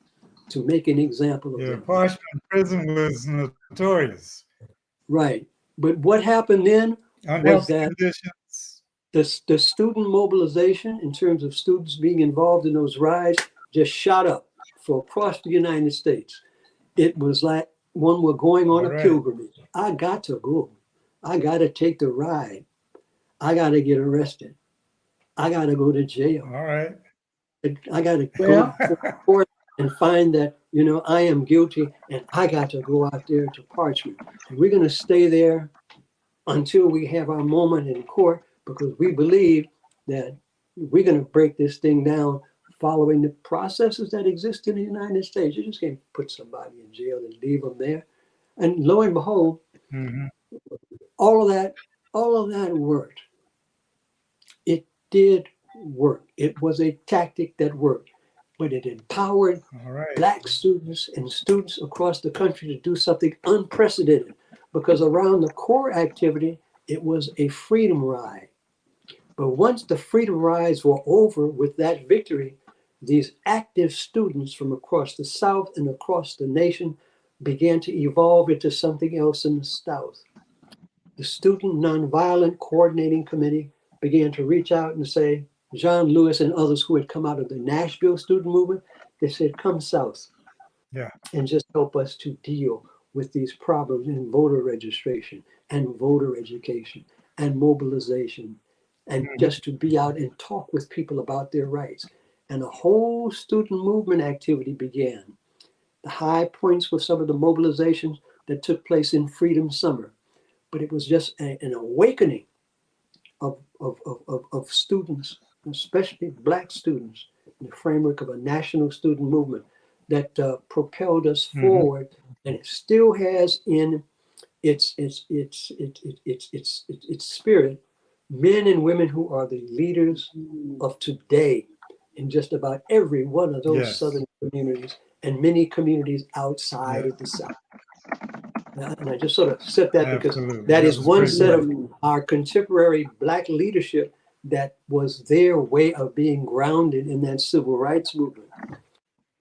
to make an example of them. Parchment Prison was notorious. Right. But what happened then was that the student mobilization, in terms of students being involved in those rides, just shot up for across the United States. It was like one were going on a pilgrimage. I got to go. I got to take the ride. I got to get arrested. I got to go to jail. All right. I got to go to court and find that, I am guilty, and I got to go out there to Parchment. And we're going to stay there until we have our moment in court, because we believe that we're going to break this thing down following the processes that exist in the United States. You just can't put somebody in jail and leave them there. And lo and behold, all of that worked. It did work. It was a tactic that worked, but it empowered Black students and students across the country to do something unprecedented, because around the core activity, it was a freedom ride. But once the freedom rides were over with that victory, these active students from across the South and across the nation began to evolve into something else in the South. The Student Nonviolent Coordinating Committee began to reach out and say, John Lewis and others who had come out of the Nashville student movement, they said, come South and just help us to deal with these problems in voter registration and voter education and mobilization, and just to be out and talk with people about their rights. And a whole student movement activity began. The high points were some of the mobilizations that took place in Freedom Summer, but it was just an awakening of students, especially Black students, in the framework of a national student movement that propelled us forward, and it still has in its spirit men and women who are the leaders of today in just about every one of those Southern communities and many communities outside of the South. And I just sort of said that because Absolutely. that is was one pretty set good. of our contemporary Black leadership that was their way of being grounded in that civil rights movement.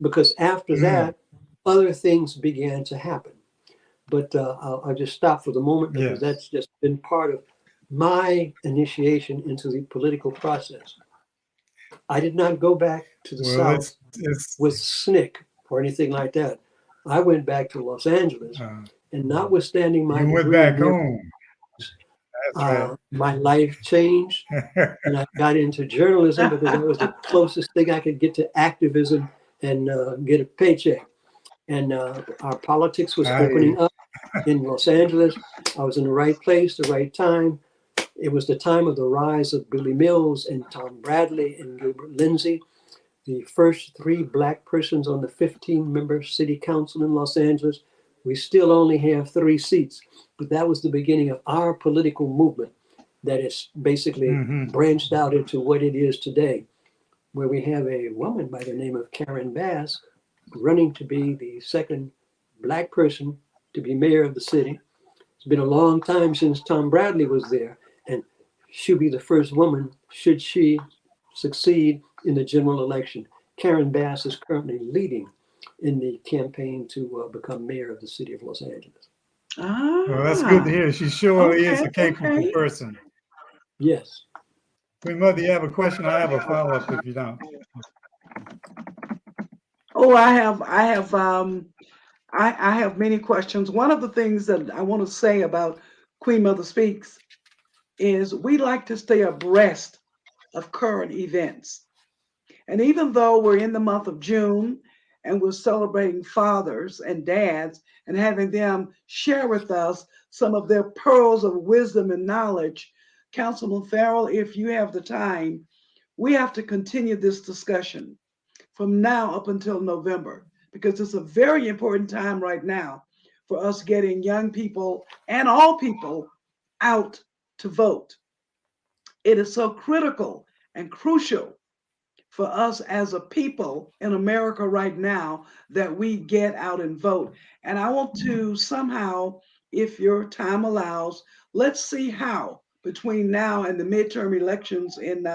Because after that, other things began to happen. But I'll just stop for the moment because Yes. that's just been part of my initiation into the political process. I did not go back to the Well, South it's with SNCC or anything like that. I went back to Los Angeles, and notwithstanding my you went degree back in home. That's my life changed, right. and I got into journalism because that was the closest thing I could get to activism and get a paycheck. And our politics was opening up in Los Angeles. I was in the right place, the right time. It was the time of the rise of Billy Mills and Tom Bradley and Gilbert Lindsay, the first 3 Black persons on the 15-member city council in Los Angeles. We still only have 3 seats, but that was the beginning of our political movement that is basically branched out into what it is today, where we have a woman by the name of Karen Bass running to be the second Black person to be mayor of the city. It's been a long time since Tom Bradley was there, and she'll be the first woman should she succeed in the general election. Karen Bass is currently leading in the campaign to become mayor of the city of Los Angeles. Well, that's good to hear. She surely is a capable person. Yes. Queen Mother, you have a question? I have a follow-up if you don't. Oh, I have many questions. One of the things that I want to say about Queen Mother Speaks is we like to stay abreast of current events. And even though we're in the month of June and we're celebrating fathers and dads and having them share with us some of their pearls of wisdom and knowledge, Councilman Farrell, if you have the time, we have to continue this discussion from now up until November, because it's a very important time right now for us getting young people and all people out to vote. It is so critical and crucial for us as a people in America right now that we get out and vote. And I want to somehow, if your time allows, let's see how between now and the midterm elections in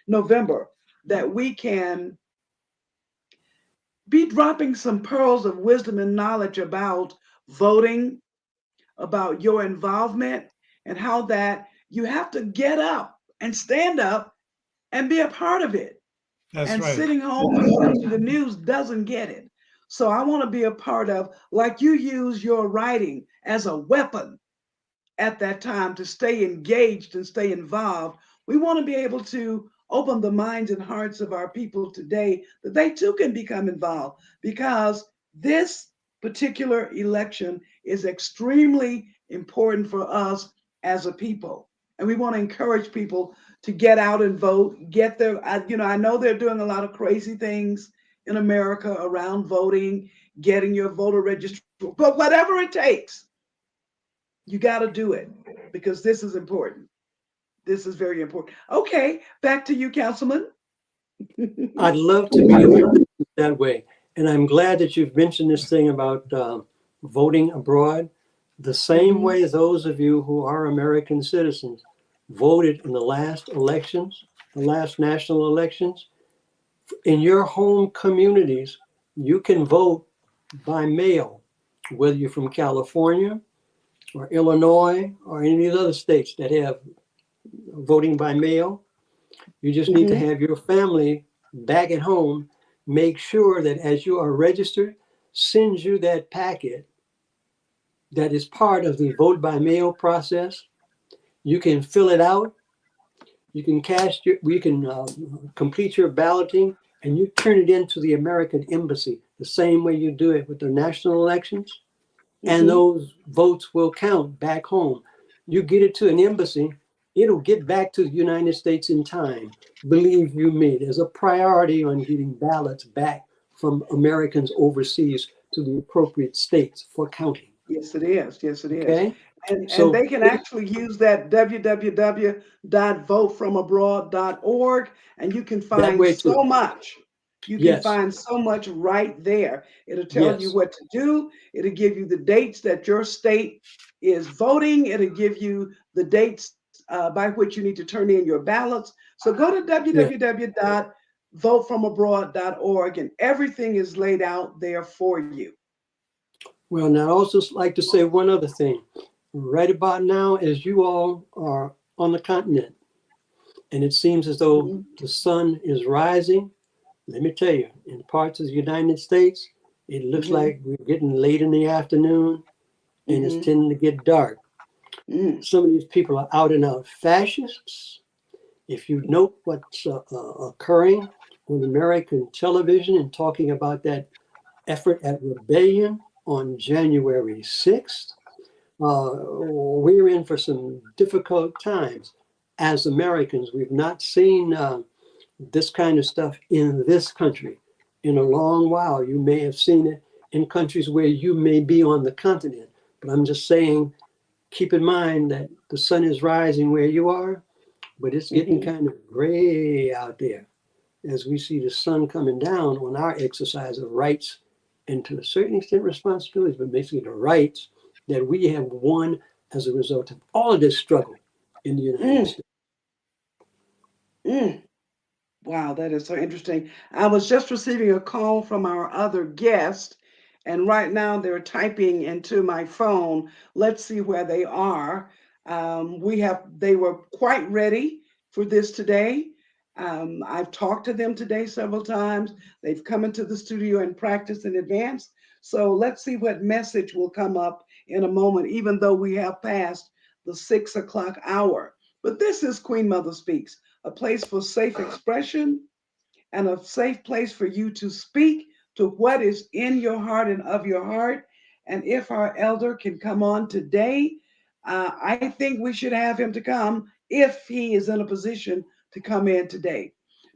November that we can be dropping some pearls of wisdom and knowledge about voting, about your involvement, and how that you have to get up and stand up and be a part of it. That's and right. sitting home and watching the news doesn't get it. So I want to be a part of, like you use your writing as a weapon at that time to stay engaged and stay involved. We want to be able to open the minds and hearts of our people today that they too can become involved, because this particular election is extremely important for us as a people. And we want to encourage people to get out and vote, get their, I know they're doing a lot of crazy things in America around voting, getting your voter registration, but whatever it takes, you got to do it, because this is important. This is very important. Okay, back to you, Councilman. I'd love to be able to do it that way. And I'm glad that you've mentioned this thing about voting abroad. The same way those of you who are American citizens voted in the last elections, the last national elections, in your home communities, you can vote by mail, whether you're from California or Illinois or any of these other states that have voting by mail. You just need to have your family back at home make sure that as you are registered, sends you that packet that is part of the vote by mail process. You can fill it out. You can complete your balloting, and you turn it into the American Embassy the same way you do it with the national elections. And those votes will count back home. You get it to an embassy, it'll get back to the United States in time. Believe you me, there's a priority on getting ballots back from Americans overseas to the appropriate states for counting. Yes, it is. Yes, it is. Okay? And So they can actually use that www.votefromabroad.org, and you can find so much You can Yes. find so much right there. It'll tell you Yes. what to do. It'll give you the dates that your state is voting. It'll give you the dates by which you need to turn in your ballots. So go to Yeah. www.votefromabroad.org and everything is laid out there for you. Well, now I'd also like to say one other thing. Right about now, as you all are on the continent, and it seems as though Mhm. the sun is rising, let me tell you, in parts of the United States, it looks Mhm. like we're getting late in the afternoon and it's Mhm. tending to get dark. Mhm. Some of these people are out and out fascists. If you note what's occurring on American television and talking about that effort at rebellion on January 6th, we're in for some difficult times. As Americans, we've not seen this kind of stuff in this country in a long while. You may have seen it in countries where you may be on the continent, but I'm just saying, keep in mind that the sun is rising where you are, but it's getting Mhm. kind of gray out there as we see the sun coming down on our exercise of rights and to a certain extent responsibilities, but basically the rights that we have won as a result of all of this struggle in the United Mm. States. Mm. Wow, that is so interesting. I was just receiving a call from our other guest, and right now they're typing into my phone. Let's see where they are. They were quite ready for this today. I've talked to them today several times. They've come into the studio and practiced in advance. So let's see what message will come up in a moment, even though we have passed the 6 o'clock hour. But this is Queen Mother Speaks, a place for safe expression and a safe place for you to speak to what is in your heart and of your heart. And if our elder can come on today, I think we should have him to come if he is in a position to come in today.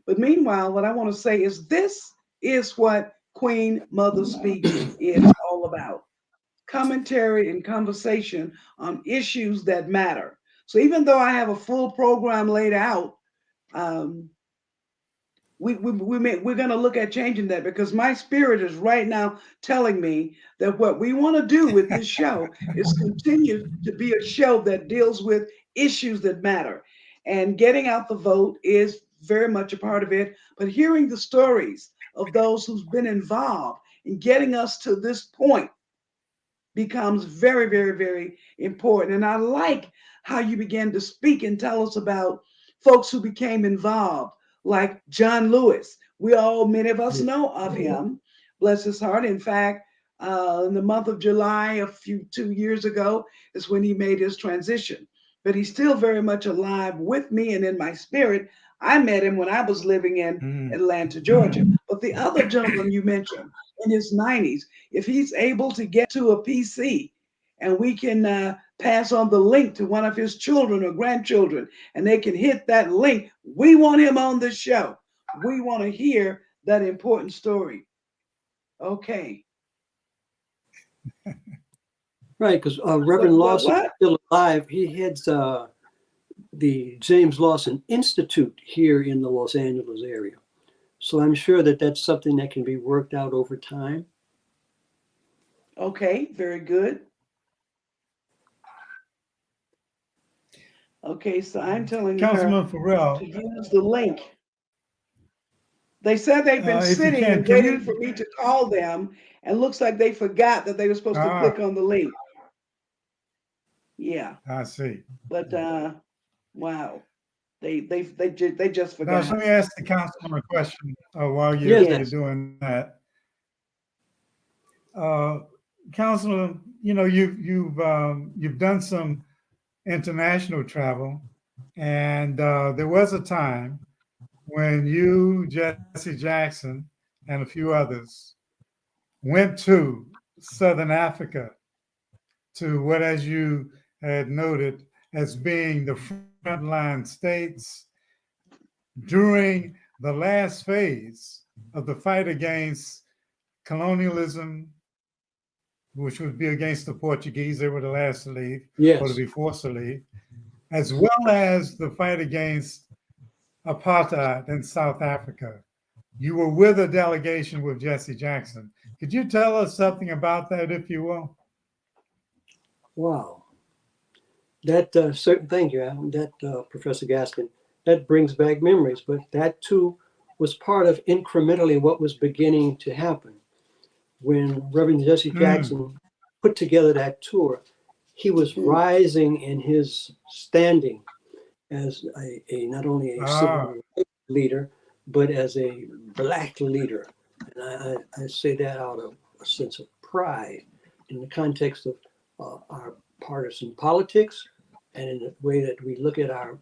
But meanwhile, what I want to say is this is what Queen Mother Speaks is all about: commentary and conversation on issues that matter. So even though I have a full program laid out, um, we're going to look at changing that because my spirit is right now telling me that what we want to do with this show is continue to be a show that deals with issues that matter. And getting out the vote is very much a part of it. But hearing the stories of those who've been involved in getting us to this point becomes very, very, very important. And I like how you began to speak and tell us about folks who became involved, like John Lewis. Many of us Yeah. know of him, bless his heart. In fact, in the month of July, 2 years ago, is when he made his transition. But he's still very much alive with me and in my spirit. I met him when I was living in Mm. Atlanta, Georgia. But the other gentleman you mentioned in his 90s, if he's able to get to a PC and we can pass on the link to one of his children or grandchildren and they can hit that link, we want him on the show. We want to hear that important story. Okay. Right, because Reverend Lawson is What? still alive. He heads the James Lawson Institute here in the Los Angeles area. So I'm sure that that's something that can be worked out over time. Okay, very good. Okay, so I'm telling her Councilman to Farrell, use the link. They said they've been if you sitting and can waiting you? for me to call them, and looks like they forgot that they were supposed to Ah, click on the link. Yeah, I see. but wow, they just Now, so forgot. let me ask the councilman a question while Yes. you're Yes. doing that. Uh, Councilman, you know you've done some international travel, and there was a time when you, Jesse Jackson, and a few others went to Southern Africa to what, as you had noted, as being the frontline states during the last phase of the fight against colonialism, which would be against the Portuguese. They were the last to leave or to Yes. be forced to leave, as well as the fight against apartheid in South Africa. you were with a delegation with Jesse Jackson. Could you tell us something about that, if you will? Wow. That certain thing you have, that Professor Gaskin, that brings back memories, but that too was part of incrementally what was beginning to happen. When Reverend Jesse Jackson put together that tour, he was rising in his standing as a not only a civil rights leader, but as a Black leader. And I say that out of a sense of pride in the context of our partisan politics and in the way that we look at our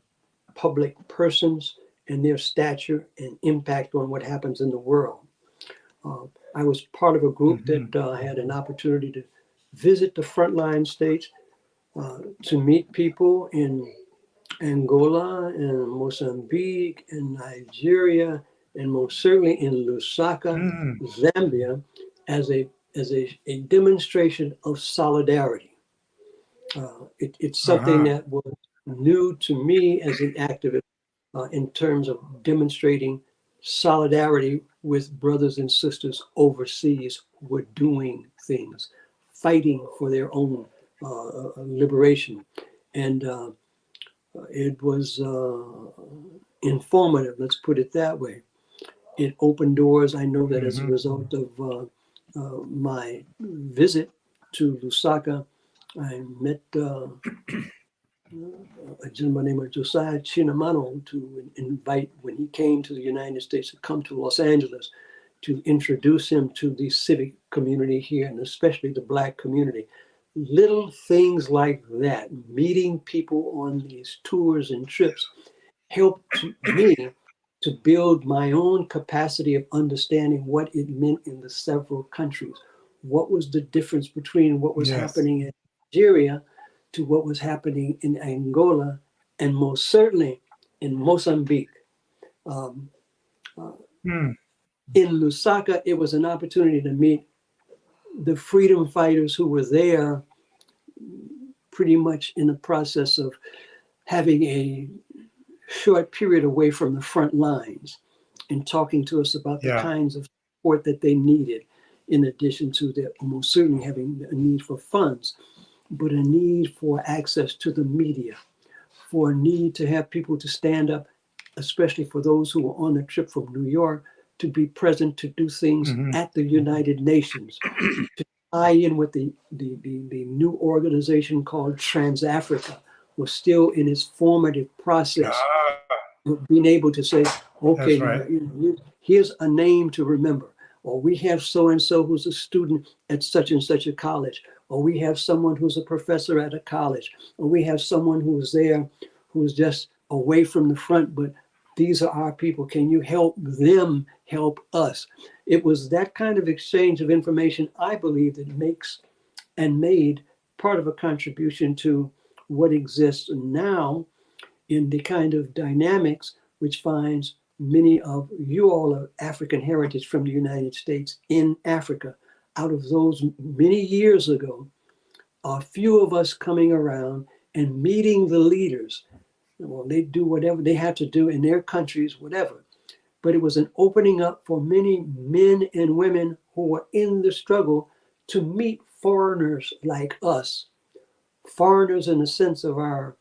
public persons and their stature and impact on what happens in the world. I was part of a group that had an opportunity to visit the frontline states, to meet people in Angola and Mozambique and Nigeria, and most certainly in Lusaka, Zambia, as a demonstration of solidarity. It's something that was new to me as an activist in terms of demonstrating solidarity with brothers and sisters overseas who were doing things, fighting for their own liberation. And it was informative, let's put it that way. It opened doors. I know that as a result of my visit to Lusaka, I met a gentleman named Josiah Chinamano to invite, when he came to the United States, to come to Los Angeles, to introduce him to the civic community here, and especially the Black community. Little things like that, meeting people on these tours and trips, helped me to build my own capacity of understanding what it meant in the several countries. What was the difference between what was happening in Nigeria to what was happening in Angola, and most certainly in Mozambique. In Lusaka, it was an opportunity to meet the freedom fighters who were there pretty much in the process of having a short period away from the front lines and talking to us about the kinds of support that they needed, in addition to their almost certainly having a need for funds, but a need for access to the media, for a need to have people to stand up, especially for those who were on a trip from New York, to be present to do things at the United Nations, to tie in with the new organization called Trans-Africa, was still in its formative process of being able to say, okay, here's a name to remember, or we have so-and-so who's a student at such and such a college, or we have someone who's a professor at a college, or we have someone who's there who's just away from the front, but these are our people. Can you help them help us? It was that kind of exchange of information, I believe, that makes and made part of a contribution to what exists now in the kind of dynamics which finds many of you all of African heritage from the United States in Africa. Out of those many years ago, a few of us coming around and meeting the leaders. Well, they do whatever they had to do in their countries, whatever. But it was an opening up for many men and women who were in the struggle to meet foreigners like us, foreigners in the sense of our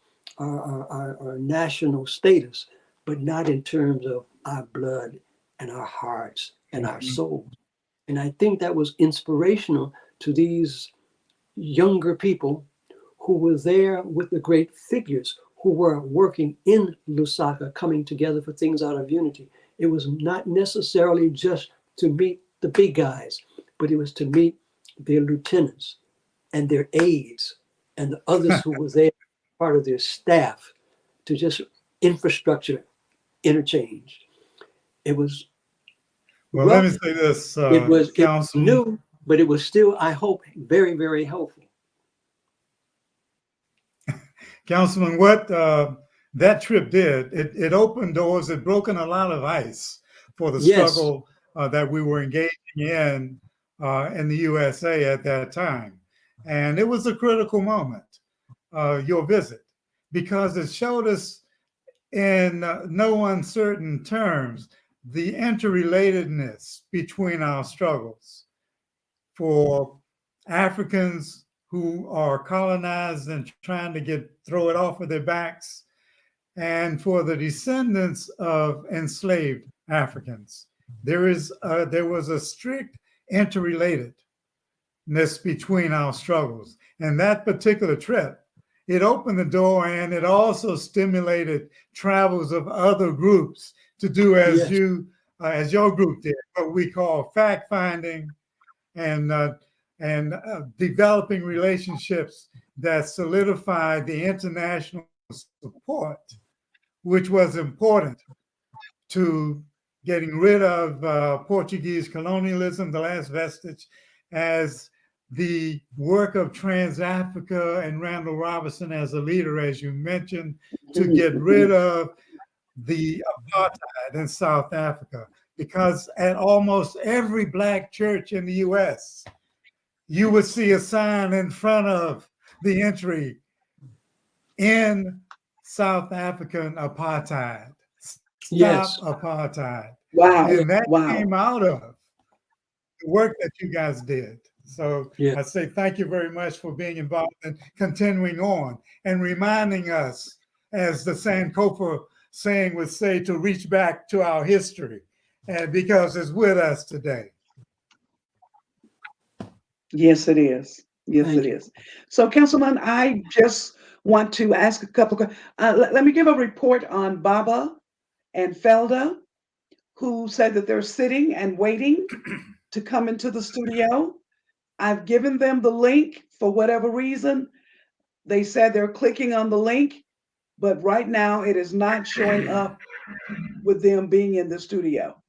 national status, but not in terms of our blood and our hearts and our souls. And I think that was inspirational to these younger people who were there with the great figures who were working in Lusaka, coming together for things out of unity. It was not necessarily just to meet the big guys, but it was to meet their lieutenants and their aides and the others who were there, part of their staff, to just infrastructure interchange. It was well, rough. Let me say this, it was Councilman. New, but it was still, I hope, very, very helpful. Councilman, what that trip did, it opened doors, it broken a lot of ice for the struggle that we were engaging in the USA at that time. And it was a critical moment, your visit, because it showed us in no uncertain terms the interrelatedness between our struggles for Africans who are colonized and trying to throw it off of their backs, and for the descendants of enslaved Africans. There was a strict interrelatedness between our struggles. And that particular trip, it opened the door, and it also stimulated travels of other groups to do as as your group did, what we call fact finding and developing relationships that solidify the international support, which was important to getting rid of Portuguese colonialism, the last vestige, as the work of Trans-Africa and Randall Robinson as a leader, as you mentioned, to get rid of the apartheid in South Africa. Because at almost every Black church in the US, you would see a sign in front of the entry, "In South African apartheid. Stop apartheid." Wow. And that Wow. came out of the work that you guys did. So I say thank you very much for being involved and continuing on and reminding us, as the Sankofa saying would say, to reach back to our history, and because it's with us today. Yes, it is. Yes, it is. So, Councilman, I just want to ask a couple. Let me give a report on Baba and Felda, who said that they're sitting and waiting to come into the studio. I've given them the link for whatever reason. They said they're clicking on the link, but right now it is not showing up with them being in the studio.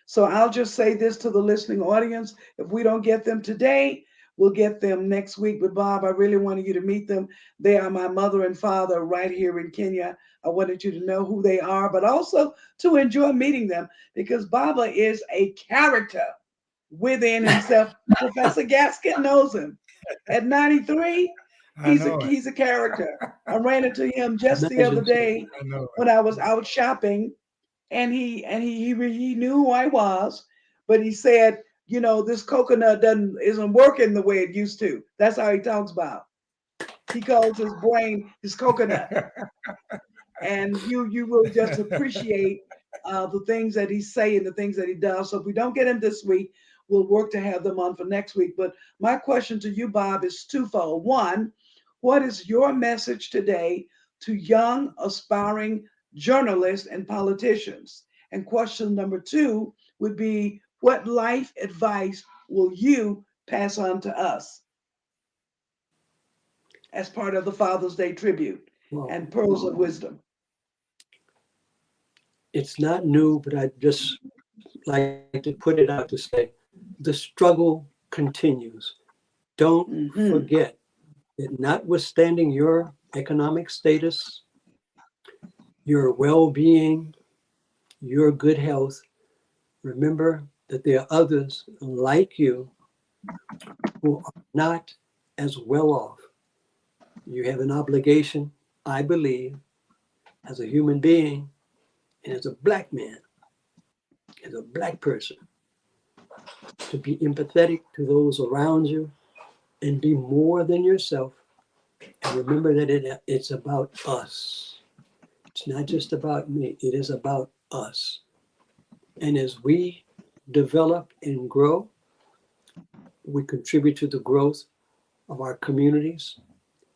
So I'll just say this to the listening audience. If we don't get them today, we'll get them next week. But Bob, I really wanted you to meet them. They are my mother and father right here in Kenya. I wanted you to know who they are, but also to enjoy meeting them, because Baba is a character within himself. Professor Gaskin knows him. At 93, he's a character. I ran into him just the other day when I was out shopping, and he knew who I was, but he said, you know, this coconut isn't working the way it used to. That's how he talks about. He calls his brain his coconut. And you will just appreciate the things that he's saying, the things that he does. So if we don't get him this week, we'll work to have them on for next week. But my question to you, Bob, is twofold. One, what is your message today to young, aspiring journalists and politicians? And question number two would be, what life advice will you pass on to us as part of the Father's Day tribute and Pearls of Wisdom? It's not new, but I just like to put it out to say, the struggle continues. Don't forget that notwithstanding your economic status, your well-being, your good health, remember that there are others like you who are not as well off. You have an obligation, I believe, as a human being and as a Black man, as a Black person, to be empathetic to those around you and be more than yourself. And remember that it's about us. It's not just about me, it is about us. And as we develop and grow, we contribute to the growth of our communities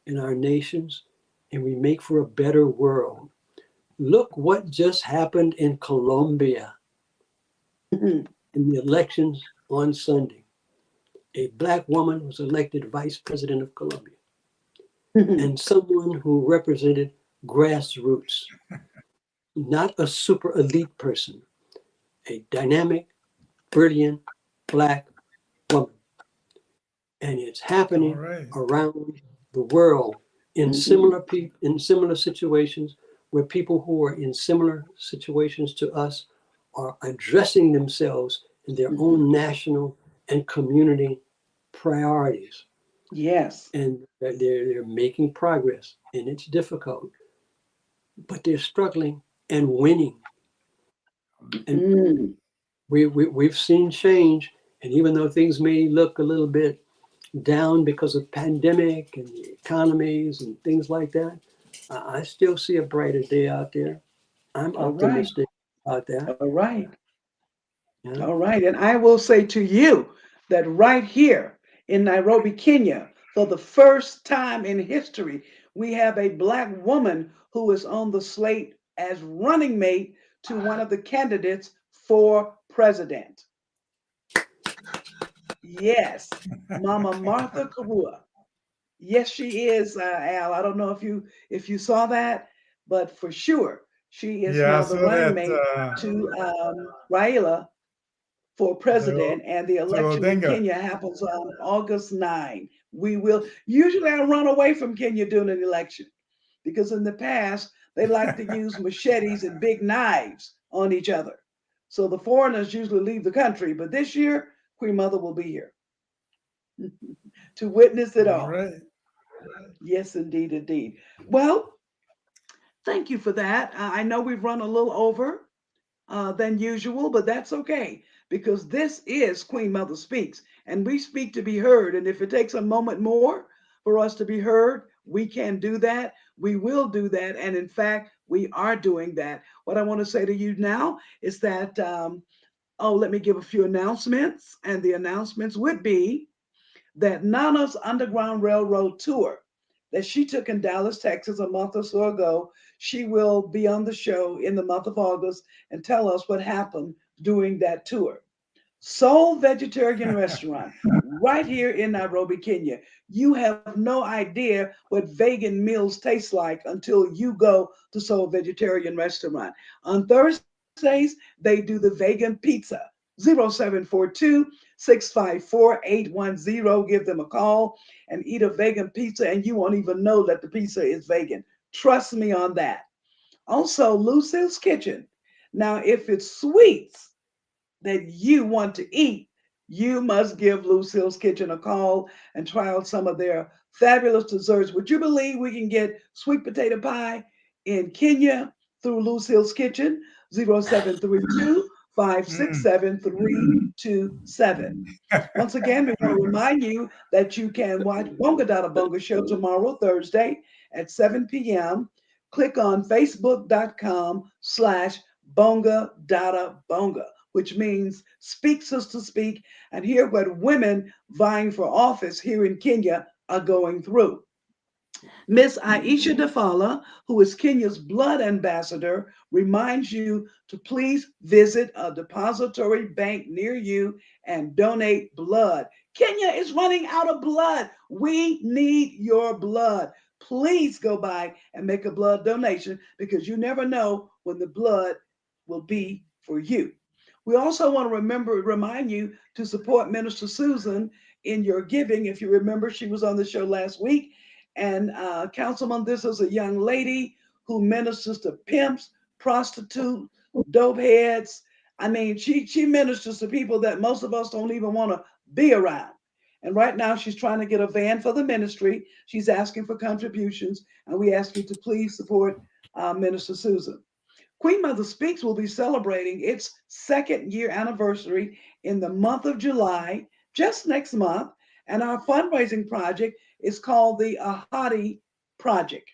and our nations, and we make for a better world. Look what just happened in Colombia in the elections on Sunday. A Black woman was elected vice president of Colombia, and someone who represented grassroots, not a super elite person, a dynamic, brilliant Black woman. And it's happening around the world in similar situations, where people who are in similar situations to us are addressing themselves in their own national and community priorities. Yes. And they're making progress, and it's difficult, but they're struggling and winning. And we've seen change. And even though things may look a little bit down because of pandemic and the economies and things like that, I still see a brighter day out there. I'm All right. optimistic about that. All right. Yeah. All right. And I will say to you that right here in Nairobi, Kenya, for the first time in history, we have a Black woman who is on the slate as running mate to one of the candidates for president. Yes, Mama Martha Karua. Yes, she is, Al. I don't know if you saw that, but for sure, she is Yeah, I now the saw running that mate to Raila for the, president, and the to election in Odinga. Kenya happens on August 9. We will usually I run away from Kenya during an election because in the past they like to use machetes and big knives on each other. So the foreigners usually leave the country, but this year Queen Mother will be here to witness it All all. right. Yes, indeed, indeed. Well, thank you for that. I know we've run a little over than usual, but that's okay because this is Queen Mother Speaks, and we speak to be heard. And if it takes a moment more for us to be heard, we can do that. We will do that. And in fact, we are doing that. What I want to say to you now is that, let me give a few announcements. And the announcements would be that Nana's Underground Railroad tour that she took in Dallas, Texas a month or so ago, she will be on the show in the month of August and tell us what happened during that tour. Soul Vegetarian Restaurant right here in Nairobi, Kenya. You have no idea what vegan meals taste like until you go to Soul Vegetarian Restaurant. On Thursdays, they do the vegan pizza. 0742-654-810. Give them a call and eat a vegan pizza, and you won't even know that the pizza is vegan. Trust me on that. Also, Lucille's Kitchen. Now, if it's sweets that you want to eat, you must give Lucille's Kitchen a call and try out some of their fabulous desserts. Would you believe we can get sweet potato pie in Kenya through Lucille's Kitchen? 0732 Mm. 567 327. Once again, we want to remind you that you can watch Bonga Dada Bonga Show tomorrow, Thursday at 7 p.m. Click on facebook.com/Bonga Dada Bonga, which means Speak Sister Speak, and hear what women vying for office here in Kenya are going through. Miss Aisha Dafala, who is Kenya's blood ambassador, reminds you to please visit a depository bank near you and donate blood. Kenya is running out of blood. We need your blood. Please go by and make a blood donation because you never know when the blood will be for you. We also want to remind you to support Minister Susan in your giving. If you remember, she was on the show last week. And Councilman, this is a young lady who ministers to pimps, prostitutes, dope heads. I mean, she ministers to people that most of us don't even want to be around. And right now, she's trying to get a van for the ministry. She's asking for contributions, and we ask you to please support Minister Susan. Queen Mother Speaks will be celebrating its second year anniversary in the month of July, just next month. And our fundraising project is called the Ahadi Project.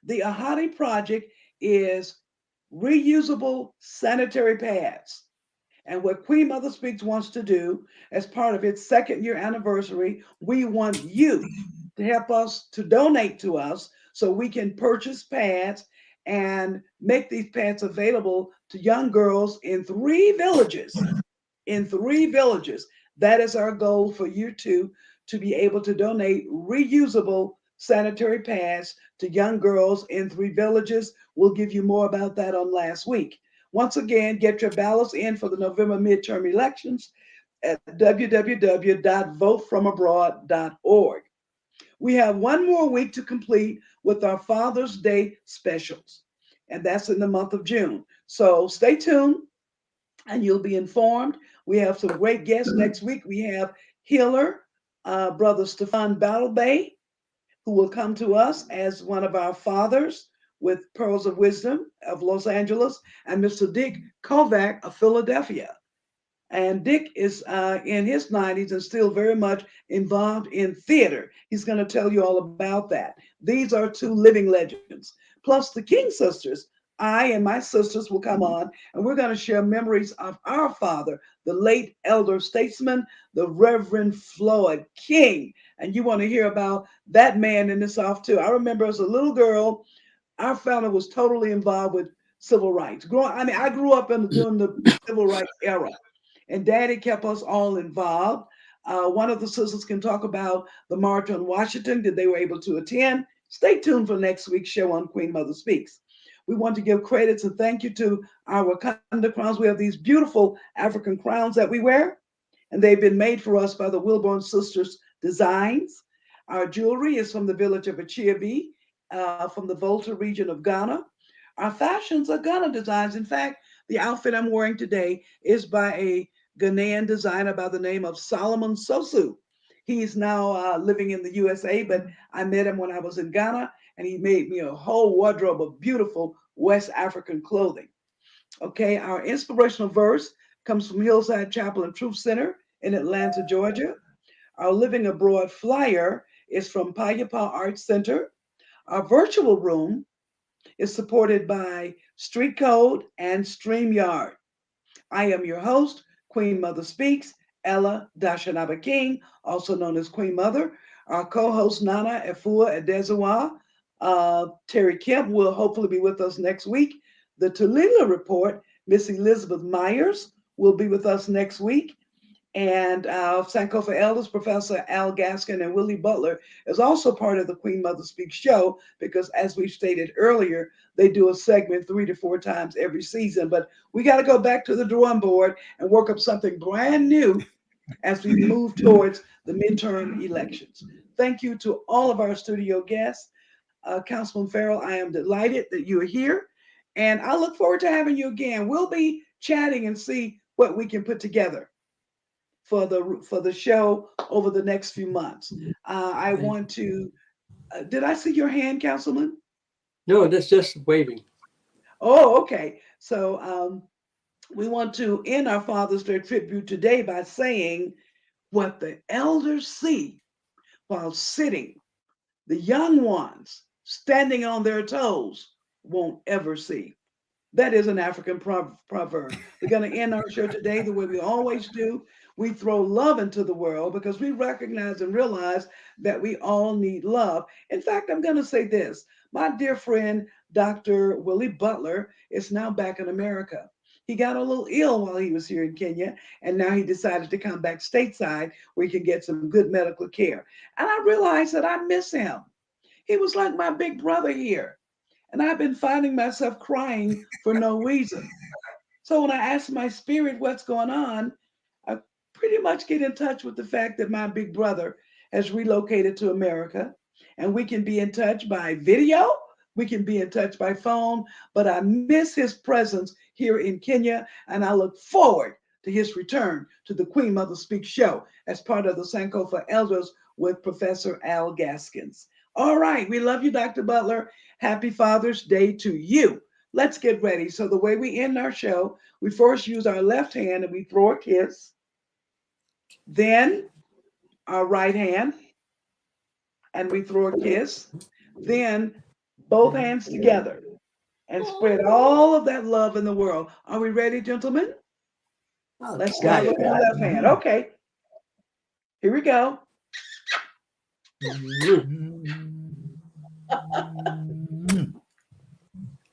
The Ahadi Project is reusable sanitary pads. And what Queen Mother Speaks wants to do as part of its second year anniversary, we want you to help us to donate to us so we can purchase pads and make these pads available to young girls in 3 villages. In 3 villages. That is our goal for year two, to be able to donate reusable sanitary pads to young girls in 3 villages. We'll give you more about that on last week. Once again, get your ballots in for the November midterm elections at www.votefromabroad.org. We have one more week to complete with our Father's Day specials, and that's in the month of June. So stay tuned and you'll be informed. We have some great guests next week. We have healer, Brother Stefan Battlebay, who will come to us as one of our fathers with Pearls of Wisdom of Los Angeles, and Mr. Dick Kovac of Philadelphia. And Dick is in his 90s and still very much involved in theater. He's going to tell you all about that. These are two living legends. Plus, the King sisters, I and my sisters will come on, and we're going to share memories of our father, the late elder statesman, the Reverend Floyd King. And you want to hear about that man in this off too. I remember as a little girl, our family was totally involved with civil rights. I grew up during the civil rights era, and Daddy kept us all involved. One of the sisters can talk about the March on Washington that they were able to attend. Stay tuned for next week's show on Queen Mother Speaks. We want to give credits and thank you to our Wakanda crowns. We have these beautiful African crowns that we wear, and they've been made for us by the Wilborn Sisters Designs. Our jewelry is from the village of Achiabi, from the Volta region of Ghana. Our fashions are Ghana designs. In fact, the outfit I'm wearing today is by a Ghanaian designer by the name of Solomon Sosu. He's now living in the USA, but I met him when I was in Ghana, and he made me a whole wardrobe of beautiful West African clothing. Okay, our inspirational verse comes from Hillside Chapel and Truth Center in Atlanta, Georgia. Our Living Abroad flyer is from Payapa Arts Center. Our virtual room is supported by Street Code and StreamYard. I am your host, Queen Mother Speaks, Ella Dashanaba King, also known as Queen Mother. Our co-host, Nana Efua Adezawa. Terry Kemp will hopefully be with us next week. The Talila Report, Miss Elizabeth Myers will be with us next week. And Sankofa Elders, Professor Al Gaskin and Willie Butler is also part of the Queen Mother Speaks show because, as we stated earlier, they do a segment 3 to 4 times every season. But we got to go back to the drawing board and work up something brand new as we move towards the midterm elections. Thank you to all of our studio guests. Councilman Farrell, I am delighted that you are here, and I look forward to having you again. We'll be chatting and see what we can put together for the show over the next few months. I want to, did I see your hand, Councilman? No, that's just waving. Oh, okay. So we want to end our Father's Day tribute today by saying, what the elders see while sitting, the young ones standing on their toes won't ever see. That is an African proverb. We're going to end our show today the way we always do. We throw love into the world because we recognize and realize that we all need love. In fact, I'm going to say this. My dear friend, Dr. Willie Butler, is now back in America. He got a little ill while he was here in Kenya, and now he decided to come back stateside where he can get some good medical care. And I realized that I miss him. He was like my big brother here. And I've been finding myself crying for no reason. So when I ask my spirit what's going on, I pretty much get in touch with the fact that my big brother has relocated to America. And we can be in touch by video, we can be in touch by phone, but I miss his presence here in Kenya. And I look forward to his return to the Queen Mother Speaks show as part of the Sankofa Elders with Professor Al Gaskins. All right, we love you, Dr. Butler. Happy Father's Day to you. Let's get ready. So the way we end our show, we first use our left hand and we throw a kiss. Then our right hand and we throw a kiss. Then both hands together and spread all of that love in the world. Are we ready, gentlemen? Let's start with the left hand. Okay. Here we go.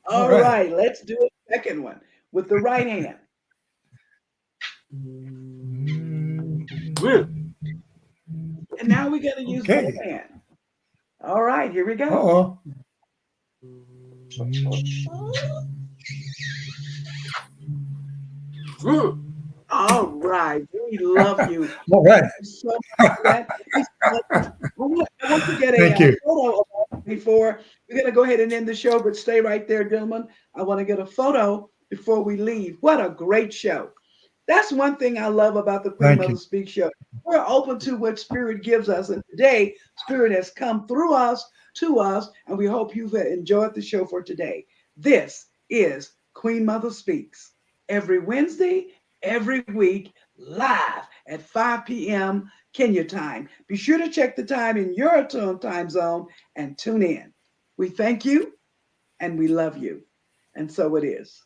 All right, let's do a second one with the right hand. And now we're going to use both hands. All right, here we go. All right, we love you. All right. So I want to get a photo before we're going to go ahead and end the show, but stay right there, gentlemen. I want to get a photo before we leave. What a great show. That's one thing I love about the Queen Thank Mother you. Speak Show. We're open to what Spirit gives us. And today, Spirit has come through us to us, and we hope you've enjoyed the show for today. This is Queen Mother Speaks every Wednesday, every week, live at 5 p.m. Kenya time. Be sure to check the time in your time zone and tune in. We thank you and we love you. And so it is.